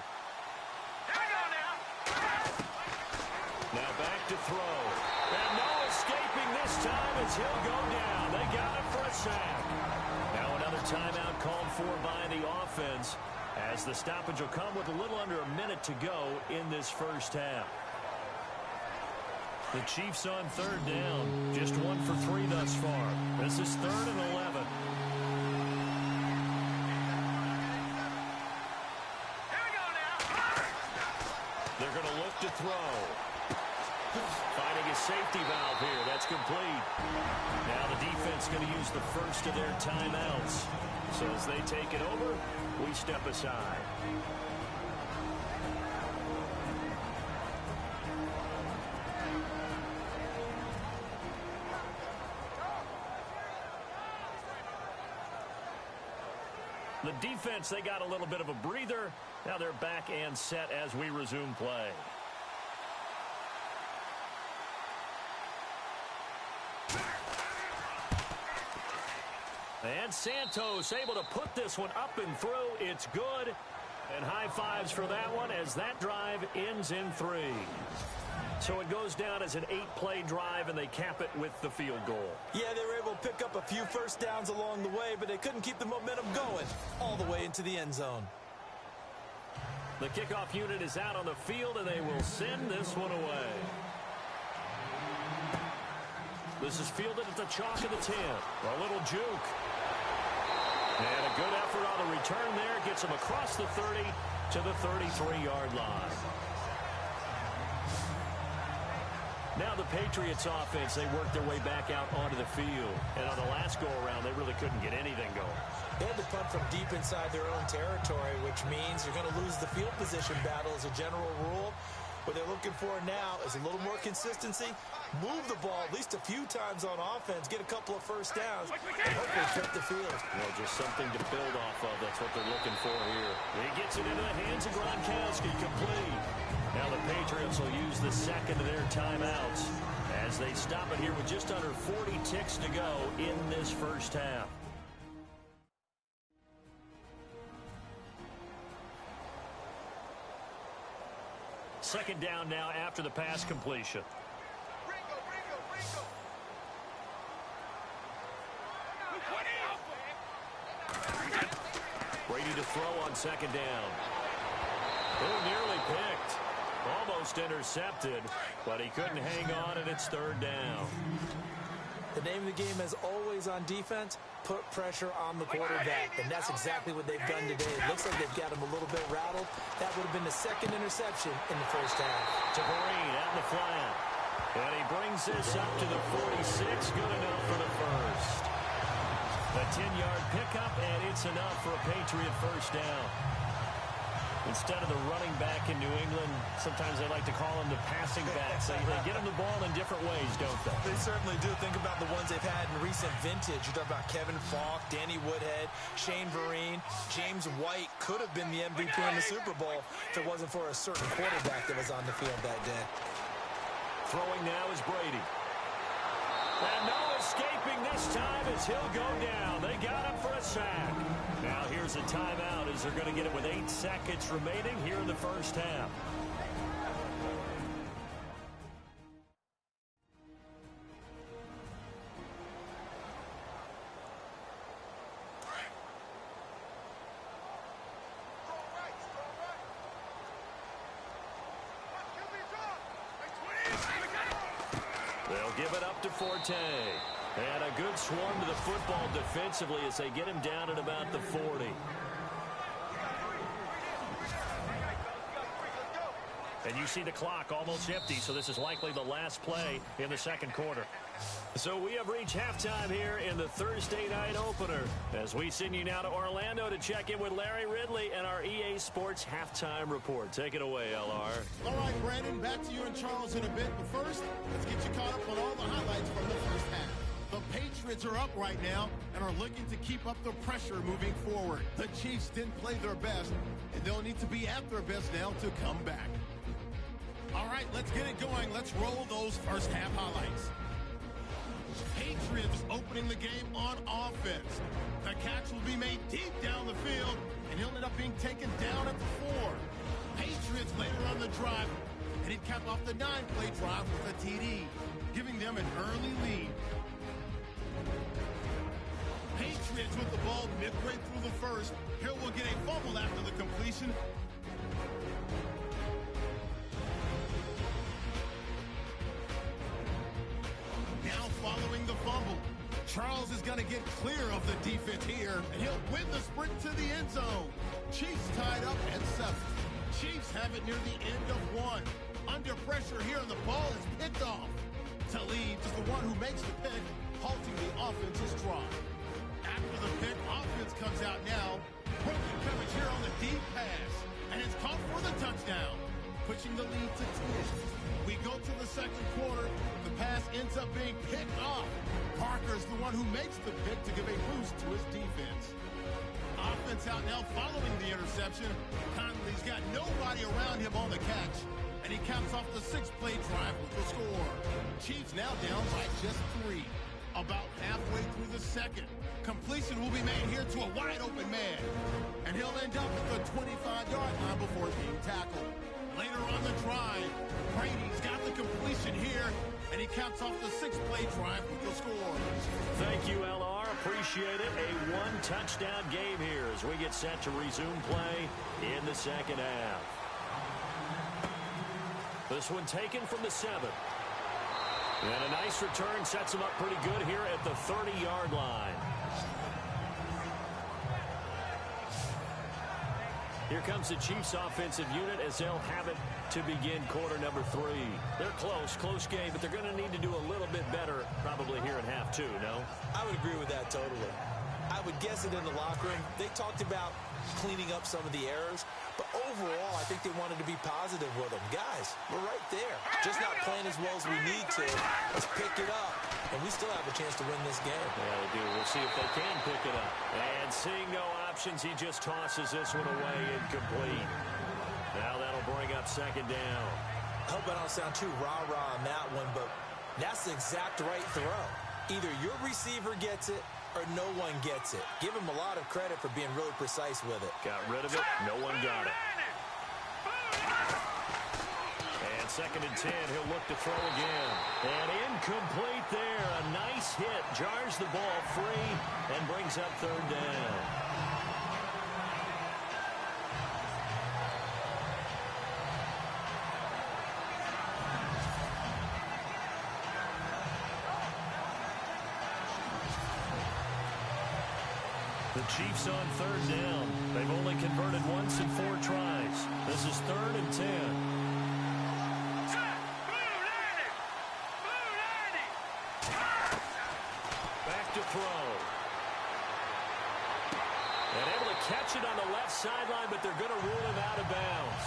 Now back to throw. And no escaping this time as he'll go down. They got him for a sack. Now another timeout called for by the offense, as the stoppage will come with a little under a minute to go in this first half. The Chiefs on third down. Just 1 for 3 thus far. This is 3rd and 11. They're going to look to throw. Finding a safety valve here. That's complete. Now the defense going to use the first of their timeouts. So as they take it over, we step aside. The defense, they got a little bit of a breather. Now they're back and set as we resume play. And Santos able to put this one up and through. It's good. And high fives for that one as that drive ends in 3. So it goes down as an 8-play drive, and they cap it with the field goal. Yeah, they were able to pick up a few first downs along the way, but they couldn't keep the momentum going all the way into the end zone. The kickoff unit is out on the field, and they will send this one away. This is fielded at the chalk of the 10. A little juke. And a good effort on the return there. Gets him across the 30 to the 33-yard line. Now the Patriots offense, they worked their way back out onto the field. And on the last go-around, they really couldn't get anything going. They had to punt from deep inside their own territory, which means you're going to lose the field position battle as a general rule. What they're looking for now is a little more consistency, move the ball at least a few times on offense, get a couple of first downs, and hopefully flip the field. Well, just something to build off of. That's what they're looking for here. He gets it into the hands of Gronkowski, complete. Now the Patriots will use the second of their timeouts as they stop it here with just under 40 ticks to go in this first half. Second down now after the pass completion. Brady to throw on second down. Oh, nearly picked. Almost intercepted, but he couldn't hang on, and it's third down. The name of the game is always on defense, put pressure on the quarterback, and that's exactly what they've done today. It looks like they've got him a little bit rattled. That would have been the second interception in the first half. To Brady out in the flat. And he brings this up to the 46. Good enough for the first. A 10-yard pickup, and it's enough for a Patriot first down. Instead of the running back in New England, sometimes they like to call them the passing backs. They get them the ball in different ways, don't they? They certainly do. Think about the ones they've had in recent vintage. You talk about Kevin Falk, Danny Woodhead, Shane Vereen, James White could have been the MVP in the Super Bowl if it wasn't for a certain quarterback that was on the field that day. Throwing now is Brady. And no escaping this time as he'll go down. They got him for a sack. Now here's a timeout as they're going to get it with 8 seconds remaining here in the first half. They'll give it up to Forte. And a good swarm to the football defensively as they get him down at about the 40. And you see the clock almost empty, so this is likely the last play in the second quarter. So we have reached halftime here in the Thursday night opener as we send you now to Orlando to check in with Larry Ridley and our EA Sports halftime report. Take it away, LR. All right, Brandon, back to you and Charles in a bit. But first, let's get you caught up on all the highlights from the first half. The Patriots are up right now and are looking to keep up the pressure moving forward. The Chiefs didn't play their best, and they'll need to be at their best now to come back. All right, let's get it going. Let's roll those first half highlights. Patriots opening the game on offense. The catch will be made deep down the field, and he'll end up being taken down at the 4. Patriots later on the drive, and he'd cap off the 9-play drive with a TD, giving them an early lead. Patriots with the ball midway through the first. Hill will get a fumble after the completion. Now following the fumble, Charles is going to get clear of the defense here, and he'll win the sprint to the end zone. Chiefs tied up at 7. Chiefs have it near the end of 1. Under pressure here, and the ball is picked off. Talib is the one who makes the pick, halting the offense's drive. After the pick, offense comes out now. Broken coverage here on the deep pass, and it's caught for the touchdown, pushing the lead to 10. We go to the second quarter. The pass ends up being picked off. Parker's the one who makes the pick to give a boost to his defense. Offense out now following the interception. Conley's got nobody around him on the catch, and he caps off the 6-play drive with the score. Chiefs now down by just 3. About halfway through the second, completion will be made here to a wide-open man, and he'll end up at the 25-yard line before being tackled. Later on the drive, Brady's got the completion here, and he caps off the 6-play drive with the score. Thank you, LR. Appreciate it. A one-touchdown game here as we get set to resume play in the second half. This one taken from the 7. And a nice return sets him up pretty good here at the 30-yard line. Here comes the Chiefs offensive unit as they'll have it to begin quarter number 3. They're close game, but they're going to need to do a little bit better probably here in half 2, no? I would agree with that totally. I would guess it in the locker room. They talked about cleaning up some of the errors, but overall, I think they wanted to be positive with them. Guys, we're right there. Just not playing as well as we need to. Let's pick it up, and we still have a chance to win this game. Yeah, they do. We'll see if they can pick it up. And seeing no options, he just tosses this one away incomplete. Now that'll bring up second down. I hope I don't sound too rah-rah on that one, but that's the exact right throw. Either your receiver gets it or no one gets it. Give him a lot of credit for being really precise with it. Got rid of it. No one got it. And second and 10, he'll look to throw again. And incomplete there. A nice hit. Jars the ball free and brings up third down. The Chiefs on third down. They've only converted once in 4 tries. This is 3rd and 10. Back to throw. And able to catch it on the left sideline, but they're going to rule him out of bounds.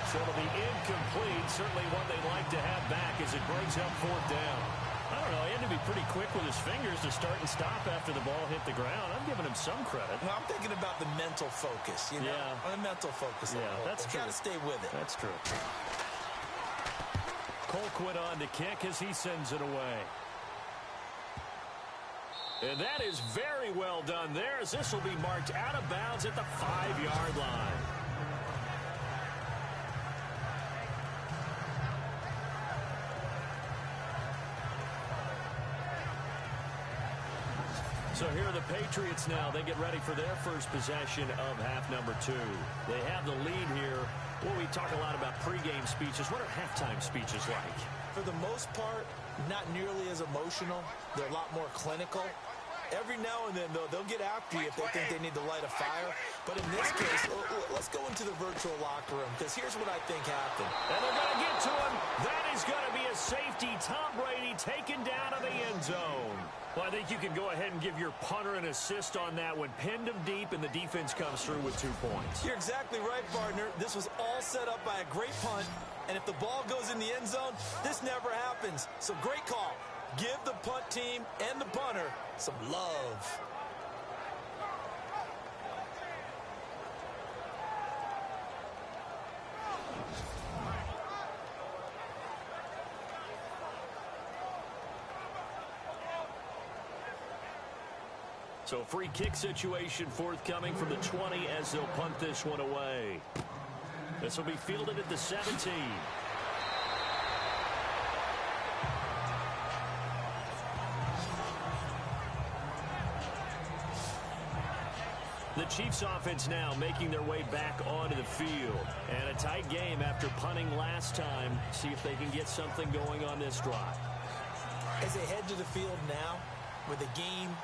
So it'll be incomplete. Certainly one they'd like to have back as it brings up 4th down. I don't know. He had to be pretty quick with his fingers to start and stop after the ball hit the ground. I'm giving him some credit. Well, I'm thinking about the mental focus, you know? Yeah. The mental focus. Yeah, that's true. Got to stay with it. That's true. Colquitt on to kick as he sends it away. And that is very well done there as this will be marked out of bounds at the 5-yard line. So here are the Patriots now. They get ready for their first possession of half number 2. They have the lead here. Well, we talk a lot about pregame speeches. What are halftime speeches like? For the most part, not nearly as emotional. They're a lot more clinical. Every now and then, though, they'll get after you if they think they need to light a fire. But in this case, let's go into the virtual locker room, because here's what I think happened. And they're the safety. Tom Brady taken down in the end zone. Well, I think you can go ahead and give your punter an assist on that one. Pinned him deep, and the defense comes through with 2 points. You're exactly right, partner. This was all set up by a great punt, and if the ball goes in the end zone, this never happens. So great call. Give the punt team and the punter some love. So free kick situation forthcoming from the 20 as they'll punt this one away. This will be fielded at the 17. The Chiefs offense now making their way back onto the field. And a tight game after punting last time. See if they can get something going on this drive. As they head to the field now, with the game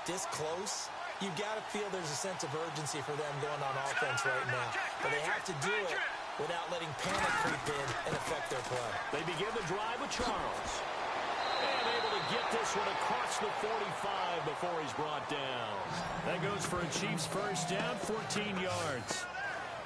this close, you've got to feel there's a sense of urgency for them going on offense right now. But they have to do it without letting panic creep in and affect their play. They begin the drive with Charles. And able to get this one across the 45 before he's brought down. That goes for a Chiefs first down, 14 yards.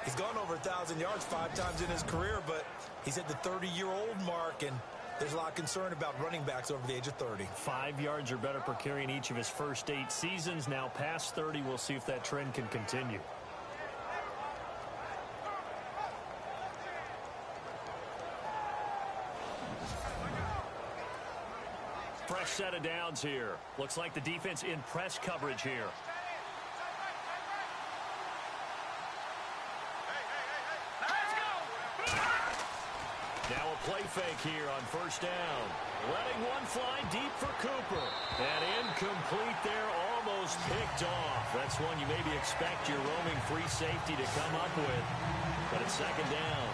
He's gone over 1,000 yards 5 times in his career, but he's at the 30-year-old mark, and there's a lot of concern about running backs over the age of 30. 5 yards or better per carry in each of his first 8 seasons. Now past 30, we'll see if that trend can continue. Fresh set of downs here. Looks like the defense in press coverage here. Now a play fake here on first down. Letting one fly deep for Cooper. And incomplete there, almost picked off. That's one you maybe expect your roaming free safety to come up with. But it's second down.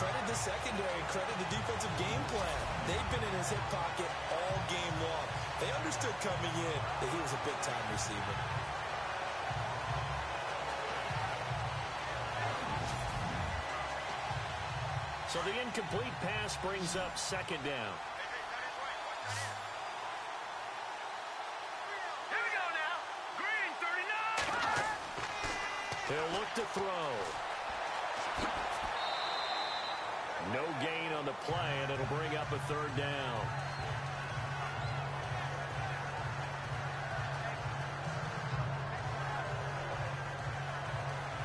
Credit the secondary, credit the defensive game plan. They've been in his hip pocket all game long. They understood coming in that he was a big-time receiver. So the incomplete pass brings up second down. Here we go now. Green, 39. He'll look to throw. No gain on the play, and it'll bring up a third down.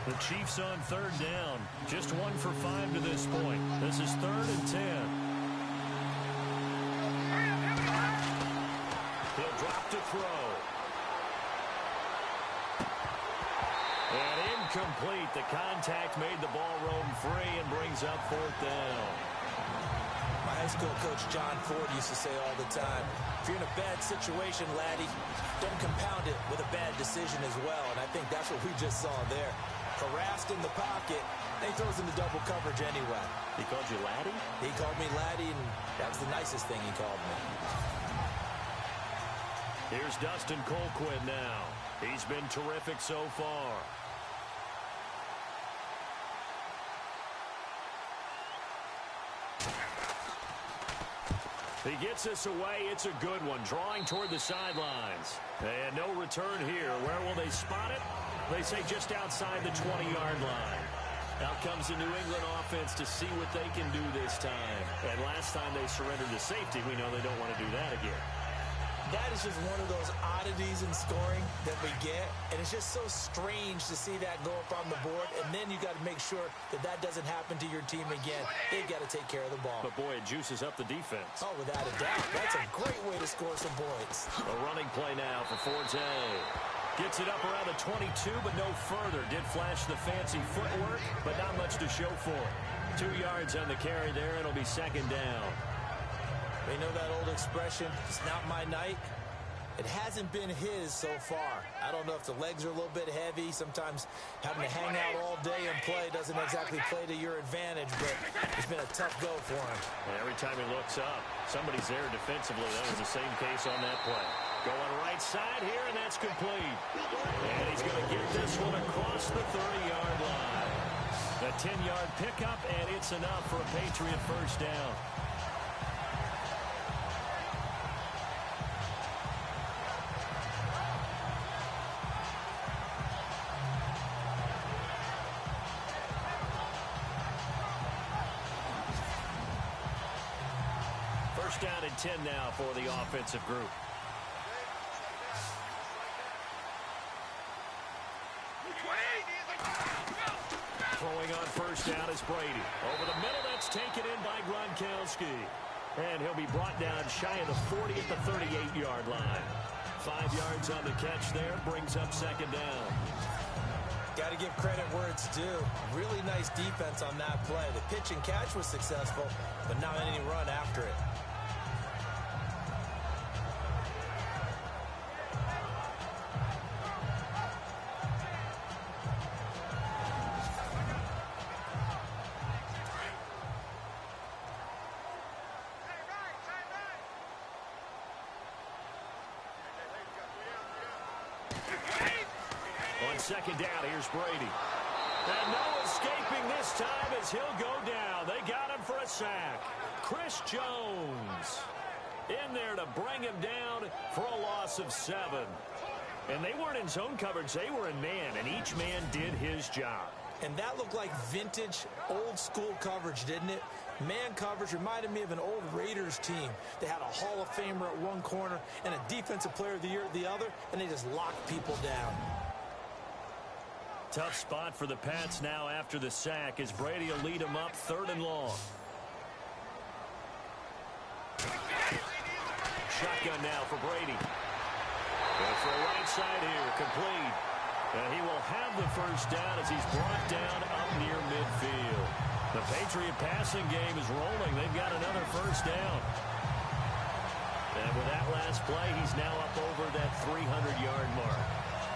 The Chiefs on third down. Just 1 for 5 to this point. This is 3rd and 10. He'll drop to throw. And incomplete. The contact made the ball roam free and brings up 4th down. My high school coach John Ford used to say all the time, if you're in a bad situation, laddie, don't compound it with a bad decision as well. And I think that's what we just saw there. Harassed in the pocket, and he throws into double coverage anyway. He called you laddie? He called me laddie, and that was the nicest thing he called me. Here's Dustin Colquitt now. He's been terrific so far. He gets this away. It's a good one. Drawing toward the sidelines. And no return here. Where will they spot it? They say just outside the 20-yard line. Out comes the New England offense to see what they can do this time. And last time they surrendered to safety, we know they don't want to do that again. That is just one of those oddities in scoring that we get, and it's just so strange to see that go up on the board, and then you got to make sure that that doesn't happen to your team again. They've got to take care of the ball. But, boy, it juices up the defense. Oh, without a doubt. That's a great way to score some points. A running play now for Forte. Gets it up around the 22, but no further. Did flash the fancy footwork, but not much to show for it. 2 yards on the carry there. It'll be second down. You know that old expression, it's not my night? It hasn't been his so far. I don't know if the legs are a little bit heavy. Sometimes having to hang out all day and play doesn't exactly play to your advantage, but it's been a tough go for him. And every time he looks up, somebody's there defensively. That was the same case on that play. Going right side here, and that's complete. And he's going to get this one across the 30-yard line. A 10-yard pickup, and it's enough for a Patriot first down. First down and 10 now for the offensive group. Throwing on first down is Brady. Over the middle, that's taken in by Gronkowski. And he'll be brought down shy of the 40 at the 38-yard line. 5 yards on the catch there, brings up second down. Got to give credit where it's due. Really nice defense on that play. The pitch and catch was successful, but not any run after it. On second down, here's Brady. And no escaping this time as he'll go down. They got him for a sack. Chris Jones in there to bring him down for a loss of 7. And they weren't in zone coverage. They were in man, and each man did his job. And that looked like vintage, old-school coverage, didn't it? Man coverage reminded me of an old Raiders team. They had a Hall of Famer at one corner and a Defensive Player of the Year at the other, and they just locked people down. Tough spot for the Pats now after the sack as Brady will lead them up 3rd and long. Shotgun now for Brady. Goes for a right side here, complete. And he will have the first down as he's brought down up near midfield. The Patriot passing game is rolling. They've got another first down. And with that last play, he's now up over that 300-yard mark.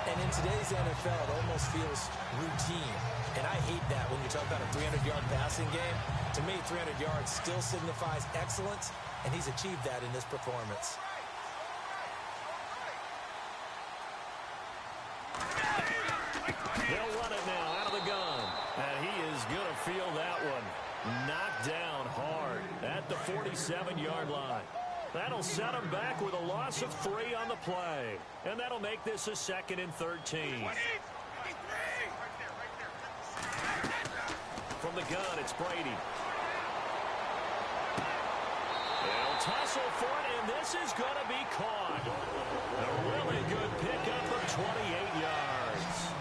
And in today's NFL, it almost feels routine. And I hate that when you talk about a 300-yard passing game. To me, 300 yards still signifies excellence, and he's achieved that in this performance. They'll run it now out of the gun. And he is going to feel that one. Knocked down hard at the 47-yard line. That'll set him back with a loss of 3 on the play. And that'll make this a 2nd and 13. From the gun, it's Brady. They'll tussle for it, and this is going to be caught. A really good pickup of 28 yards.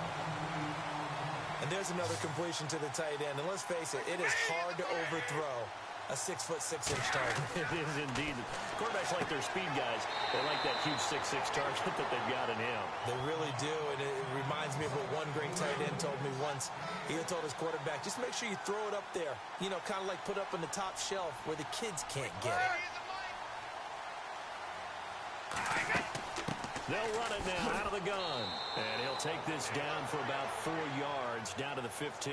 And there's another completion to the tight end. And let's face it, it is hard to overthrow a 6'6" target. It is indeed. Quarterbacks like their speed guys. They like that huge 6'6" target that they've got in him. They really do, and it reminds me of what one great tight end told me once. He told his quarterback, just make sure you throw it up there. You know, kind of like put up on the top shelf where the kids can't get it. They'll run it now out of the gun. And he'll take this down for about 4 yards down to the 15.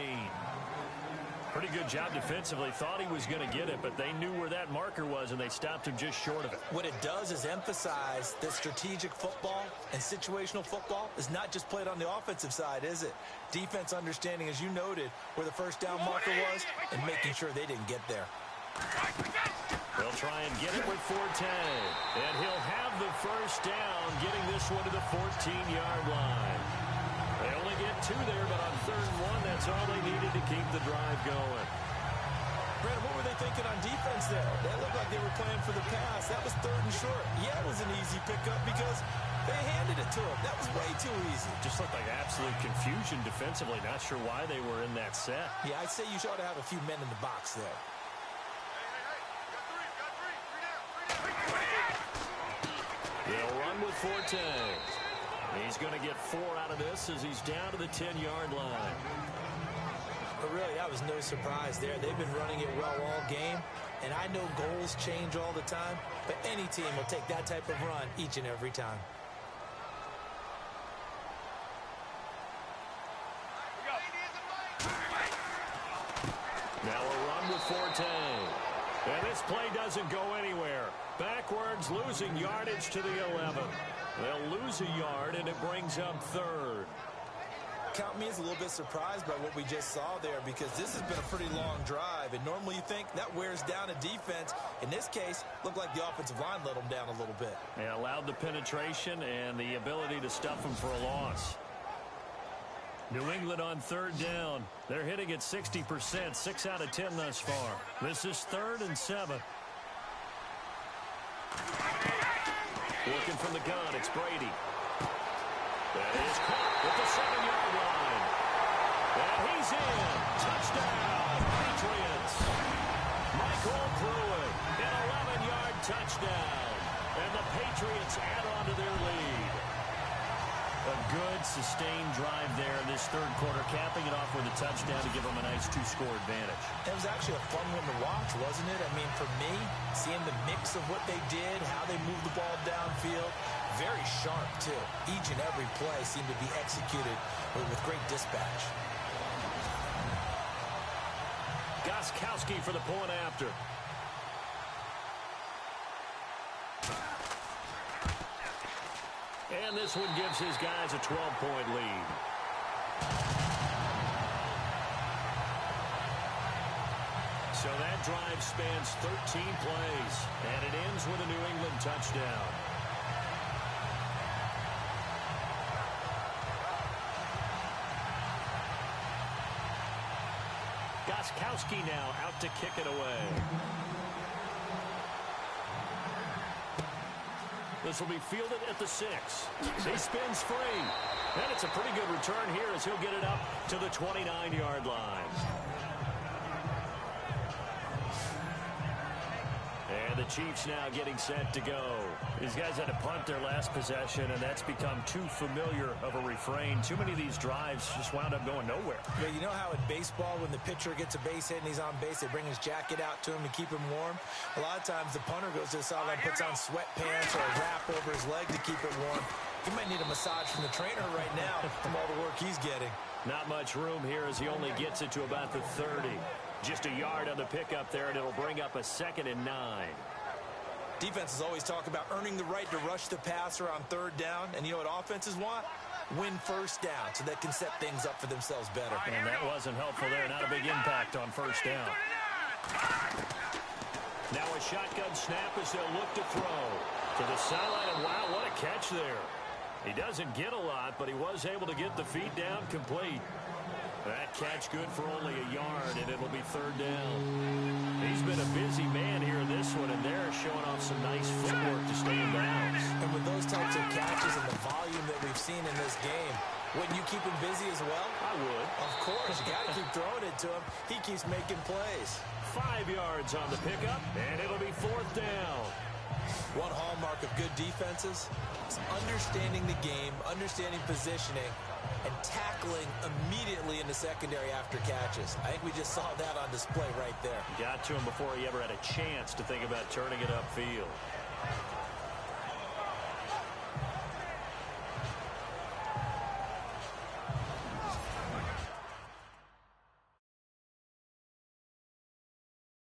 Pretty good job defensively. Thought he was going to get it, but they knew where that marker was, and they stopped him just short of it. What it does is emphasize that strategic football and situational football is not just played on the offensive side, is it? Defense understanding, as you noted, where the first down marker was and making sure they didn't get there. They'll try and get it with Forte. And he'll have the first down, getting this one to the 14-yard line. They only get 2 there, but on 3rd and 1, that's all they needed to keep the drive going. Brandon, what were they thinking on defense there? That looked like they were playing for the pass. That was 3rd and short. Yeah, it was an easy pickup because they handed it to him. That was way too easy. Just looked like absolute confusion defensively. Not sure why they were in that set. Yeah, I'd say you ought to have a few men in the box there. They'll run with Forte. He's going to get 4 out of this as he's down to the 10-yard line. But really, that was no surprise there. They've been running it well all game. And I know goals change all the time, but any team will take that type of run each and every time. Now a run with Forte. And this play doesn't go anywhere. Backwards, losing yardage to the 11. They'll lose a yard, and it brings up 3rd. Count me as a little bit surprised by what we just saw there because this has been a pretty long drive. And normally you think that wears down a defense. In this case, looked like the offensive line let them down a little bit. They allowed the penetration and the ability to stuff them for a loss. New England on 3rd down. They're hitting at 60%, 6 out of 10 thus far. This is 3rd and 7. Working from the gun, it's Brady. That is caught at the 7-yard line. And he's in. Touchdown, Patriots. Michael Pruitt, an 11-yard touchdown. And the Patriots add on to their lead. A good, sustained drive there in this third quarter, capping it off with a touchdown to give them a nice 2-score advantage. It was actually a fun one to watch, wasn't it? I mean, for me, seeing the mix of what they did, how they moved the ball downfield, very sharp, too. Each and every play seemed to be executed with great dispatch. Gostkowski for the point after. And this one gives his guys a 12-point lead. So that drive spans 13 plays, and it ends with a New England touchdown. Gostkowski now out to kick it away. This will be fielded at the 6. He spins free. And it's a pretty good return here as he'll get it up to the 29-yard line. And the Chiefs now getting set to go. These guys had to punt their last possession, and that's become too familiar of a refrain. Too many of these drives just wound up going nowhere. Yeah, you know how in baseball, when the pitcher gets a base hit and he's on base, they bring his jacket out to him to keep him warm? A lot of times the punter goes to the sideline, puts on sweatpants or a wrap over his leg to keep it warm. He might need a massage from the trainer right now from all the work he's getting. Not much room here as he only gets it to about the 30. Just a yard on the pickup there, and it'll bring up a 2nd and 9. Defenses always talk about earning the right to rush the passer on 3rd down. And you know what offenses want? Win 1st down so they can set things up for themselves better. And that wasn't helpful there. Not a big impact on 1st down. Now a shotgun snap as they'll look to throw. To the sideline, and wow, what a catch there. He doesn't get a lot, but he was able to get the feet down complete. That catch good for only a yard, and it'll be 3rd down. He's been a busy man here in this one, and they're showing off some nice footwork to stay in bounds. And with those types of catches and the volume that we've seen in this game, wouldn't you keep him busy as well? I would. Of course. You got to keep throwing it to him. He keeps making plays. 5 yards on the pickup, and it'll be 4th down. One hallmark of good defenses is understanding the game, understanding positioning, and tackling immediately in the secondary after catches. I think we just saw that on display right there. Got to him before he ever had a chance to think about turning it upfield.